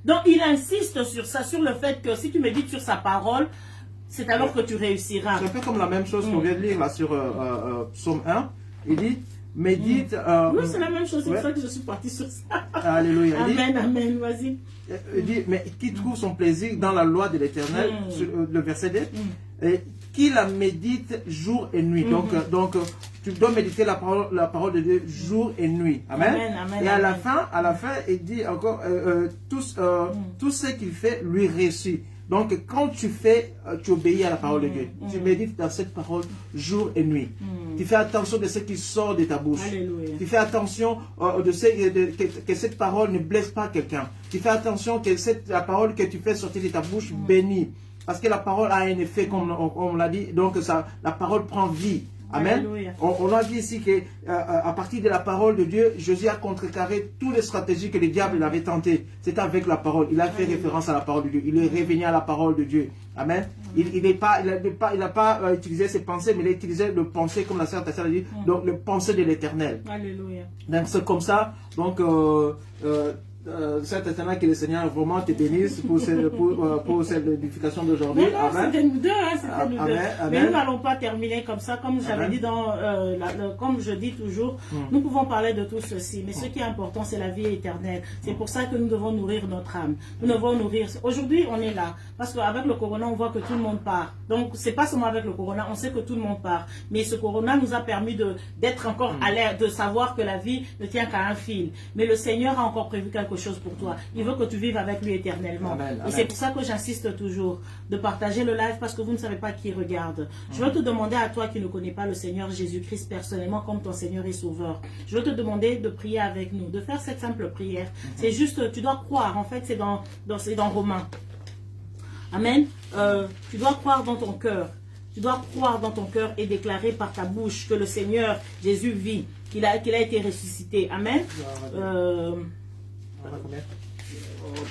Donc, il insiste sur ça, sur le fait que si tu médites sur sa parole, c'est alors que tu réussiras. C'est un peu comme la même chose qu'on vient de lire là sur Psaume 1. Il dit, médite... oui, c'est la même chose, c'est pour ça que je suis partie sur ça. Alléluia. Amen, amen, vas-y. Il dit, mais qui trouve son plaisir dans la loi de l'Éternel, le verset 2, et qui la médite jour et nuit. Donc, tu dois méditer la parole de Dieu jour et nuit. Amen. Amen, amen, et à la fin, il dit encore, tout ce qu'il fait lui réussit. Donc, quand tu fais, tu obéis à la parole de Dieu. Tu médites dans cette parole jour et nuit. Tu fais attention de ce qui sort de ta bouche. Alléluia. Tu fais attention que cette parole ne blesse pas quelqu'un. Tu fais attention que la parole que tu fais sortir de ta bouche bénit. Parce que la parole a un effet, comme on l'a dit. Donc, la parole prend vie. Amen. On a dit ici que à partir de la parole de Dieu, Jésus a contrecarré toutes les stratégies que le diable avait tentées. C'était avec la parole. Il a fait référence à la parole de Dieu. Il est revenu à la parole de Dieu. Amen. Il n'a pas utilisé ses pensées, mais il a utilisé le pensée, comme la sœur Tassia l'a dit, donc le pensée de l'Éternel. Alléluia. Donc c'est comme ça. Donc certainement que le Seigneur vraiment te bénisse pour cette édification d'aujourd'hui. C'était nous deux, hein, c'était nous deux. Amen. Mais nous n'allons pas terminer comme ça, comme j'avais dit comme je dis toujours, nous pouvons parler de tout ceci, mais ce qui est important, c'est la vie éternelle. C'est pour ça que nous devons nourrir notre âme. Nous devons nourrir. Aujourd'hui, on est là, parce qu'avec le corona, on voit que tout le monde part. Donc, c'est pas seulement avec le corona, on sait que tout le monde part. Mais ce corona nous a permis d'être encore alerte, de savoir que la vie ne tient qu'à un fil. Mais le Seigneur a encore prévu quelque chose pour toi. Il veut que tu vives avec lui éternellement. Amen, et c'est pour ça que j'insiste toujours de partager le live, parce que vous ne savez pas qui regarde. Je veux te demander à toi qui ne connais pas le Seigneur Jésus-Christ personnellement comme ton Seigneur et Sauveur. Je veux te demander de prier avec nous, de faire cette simple prière. C'est juste, tu dois croire. En fait, c'est dans Romains. Amen. Tu dois croire dans ton cœur. Tu dois croire dans ton cœur et déclarer par ta bouche que le Seigneur Jésus vit, qu'il a été ressuscité. Amen.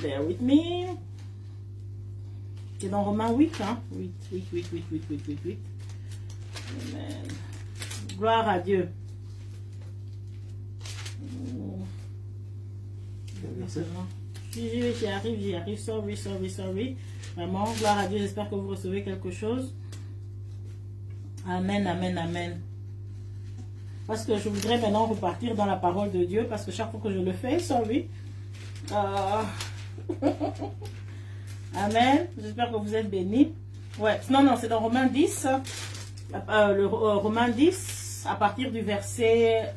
Bear with me. C'est dans Romains 8, hein? 8. Amen. Gloire à Dieu. J'y arrive. Sorry. Vraiment, gloire à Dieu. J'espère que vous recevez quelque chose. Amen. Parce que je voudrais maintenant repartir dans la parole de Dieu, parce que chaque fois que je le fais, sorry. Amen. J'espère que vous êtes bénis. Ouais. Non, c'est dans Romains 10. Romains 10, à partir du verset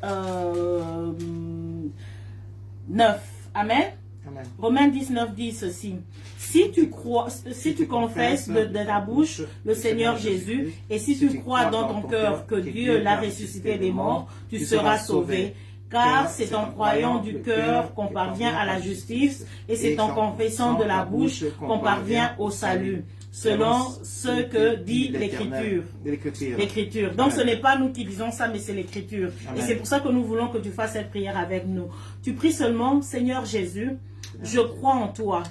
9. Amen. Amen. Romains 19 dit ceci. Si tu confesses de ta bouche le Seigneur Jésus, et si tu crois dans ton cœur que Dieu l'a ressuscité des morts, tu seras sauvé. Car c'est en croyant du cœur qu'on parvient à la justice, et c'est en confessant de la bouche qu'on parvient au salut, selon ce que dit l'Écriture. L'Écriture. Donc ce n'est pas nous qui disons ça, mais c'est l'Écriture. Et c'est pour ça que nous voulons que tu fasses cette prière avec nous. Tu pries seulement, Seigneur Jésus, je crois en toi.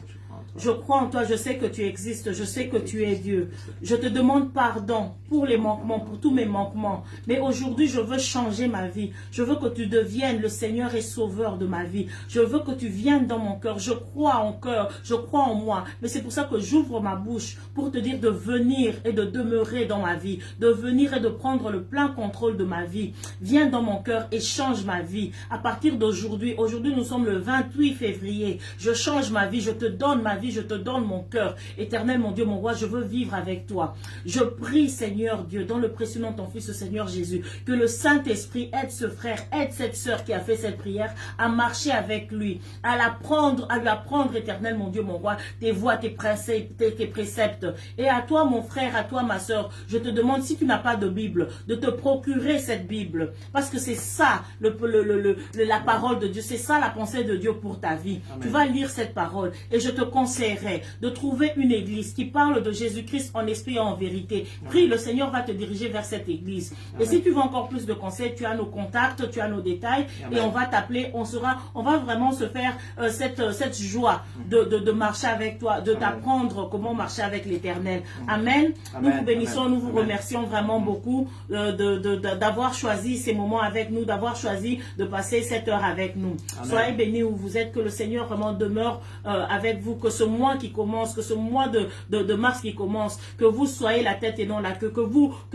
Je crois en toi, je sais que tu existes, je sais que tu es Dieu. Je te demande pardon pour les manquements, pour tous mes manquements. Mais aujourd'hui, je veux changer ma vie. Je veux que tu deviennes le Seigneur et Sauveur de ma vie. Je veux que tu viennes dans mon cœur. Je crois en cœur, je crois en moi. Mais c'est pour ça que j'ouvre ma bouche pour te dire de venir et de demeurer dans ma vie. De venir et de prendre le plein contrôle de ma vie. Viens dans mon cœur et change ma vie. À partir d'aujourd'hui, aujourd'hui nous sommes le 28 février. Je change ma vie, je te donne ma vie, je te donne mon cœur. Éternel, mon Dieu, mon roi, je veux vivre avec toi. Je prie, Seigneur Dieu, dans le précieux nom de ton Fils, Seigneur Jésus, que le Saint-Esprit aide ce frère, aide cette sœur qui a fait cette prière à marcher avec lui, à lui apprendre, Éternel, mon Dieu, mon roi, tes voies, tes préceptes. Et à toi, mon frère, à toi, ma sœur, je te demande, si tu n'as pas de Bible, de te procurer cette Bible. Parce que c'est ça, la parole de Dieu, c'est ça la pensée de Dieu pour ta vie. Amen. Tu vas lire cette parole et je te conseillerais de trouver une église qui parle de Jésus-Christ en esprit et en vérité. Prie, le Seigneur va te diriger vers cette église. Amen. Et si tu veux encore plus de conseils, tu as nos contacts, tu as nos détails. Amen. Et on va t'appeler, on va vraiment se faire cette joie de marcher avec toi, de t'apprendre comment marcher avec l'Éternel. Amen. Nous vous bénissons, nous vous remercions vraiment beaucoup d'avoir choisi ces moments avec nous, d'avoir choisi de passer cette heure avec nous. Amen. Soyez bénis où vous êtes, que le Seigneur vraiment demeure avec vous, que ce mois qui commence, que ce mois de mars qui commence, que vous soyez la tête et non la queue, que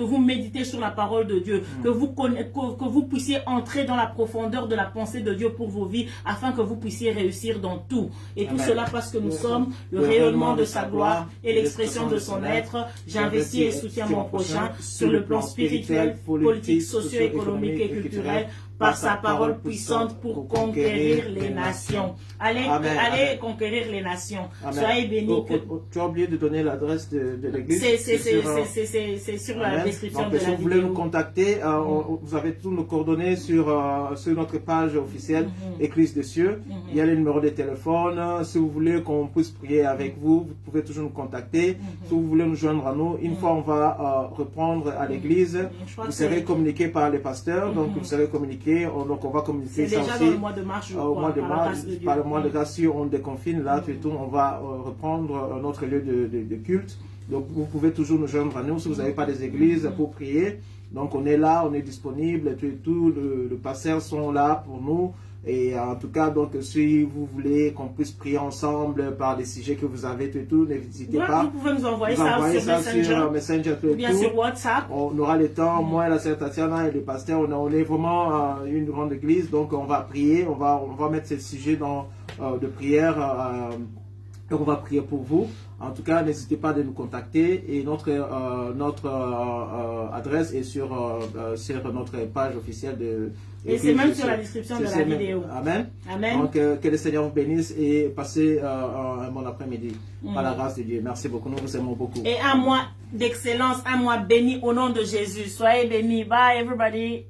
vous méditez sur la parole de Dieu, que vous puissiez entrer dans la profondeur de la pensée de Dieu pour vos vies, afin que vous puissiez réussir dans tout. Et Amen. Tout cela parce que nous sommes le rayonnement de sa gloire et l'expression de son être. J'investis et soutiens mon prochain sur le plan spirituel, politique, socio-économique et culturel, par sa parole puissante pour conquérir les nations. Allez conquérir les nations. Amen. Soyez bénis. Tu as oublié de donner l'adresse de l'église. C'est sur la description de la vidéo. Si vous voulez nous contacter, vous avez tous nos coordonnées sur notre page officielle Église des cieux. Il y a les numéros de téléphone. Si vous voulez qu'on puisse prier avec vous, vous pouvez toujours nous contacter. Si vous voulez nous joindre à nous, une fois on va reprendre à l'église, vous serez communiqué par les pasteurs, donc vous serez communiqué. Donc on va communiquer ça aussi. C'est déjà dans le mois de mars, je crois, par le mois de grâce, si on déconfine, là, tout, on va reprendre notre lieu de culte. Donc vous pouvez toujours nous joindre à nous si vous n'avez pas des églises pour prier. Donc on est là, on est disponible, tout le pasteur sont là pour nous. Et en tout cas, donc, si vous voulez qu'on puisse prier ensemble par des sujets que vous avez, tout, n'hésitez pas. Vous pouvez nous envoyer ça sur Messenger, ou bien sur WhatsApp. On aura le temps, moi, la sœur Tatiana et le pasteur, on est vraiment une grande église, donc on va prier, on va mettre ce sujet de prière, et on va prier pour vous. En tout cas, n'hésitez pas à nous contacter et notre adresse est sur notre page officielle de. Et c'est même sur la description de la vidéo. Amen. Amen. Donc, que le Seigneur vous bénisse et passez un bon après-midi. Par la grâce de Dieu. Merci beaucoup. Nous vous aimons beaucoup. Et un mois d'excellence, un mois béni au nom de Jésus. Soyez bénis. Bye, everybody.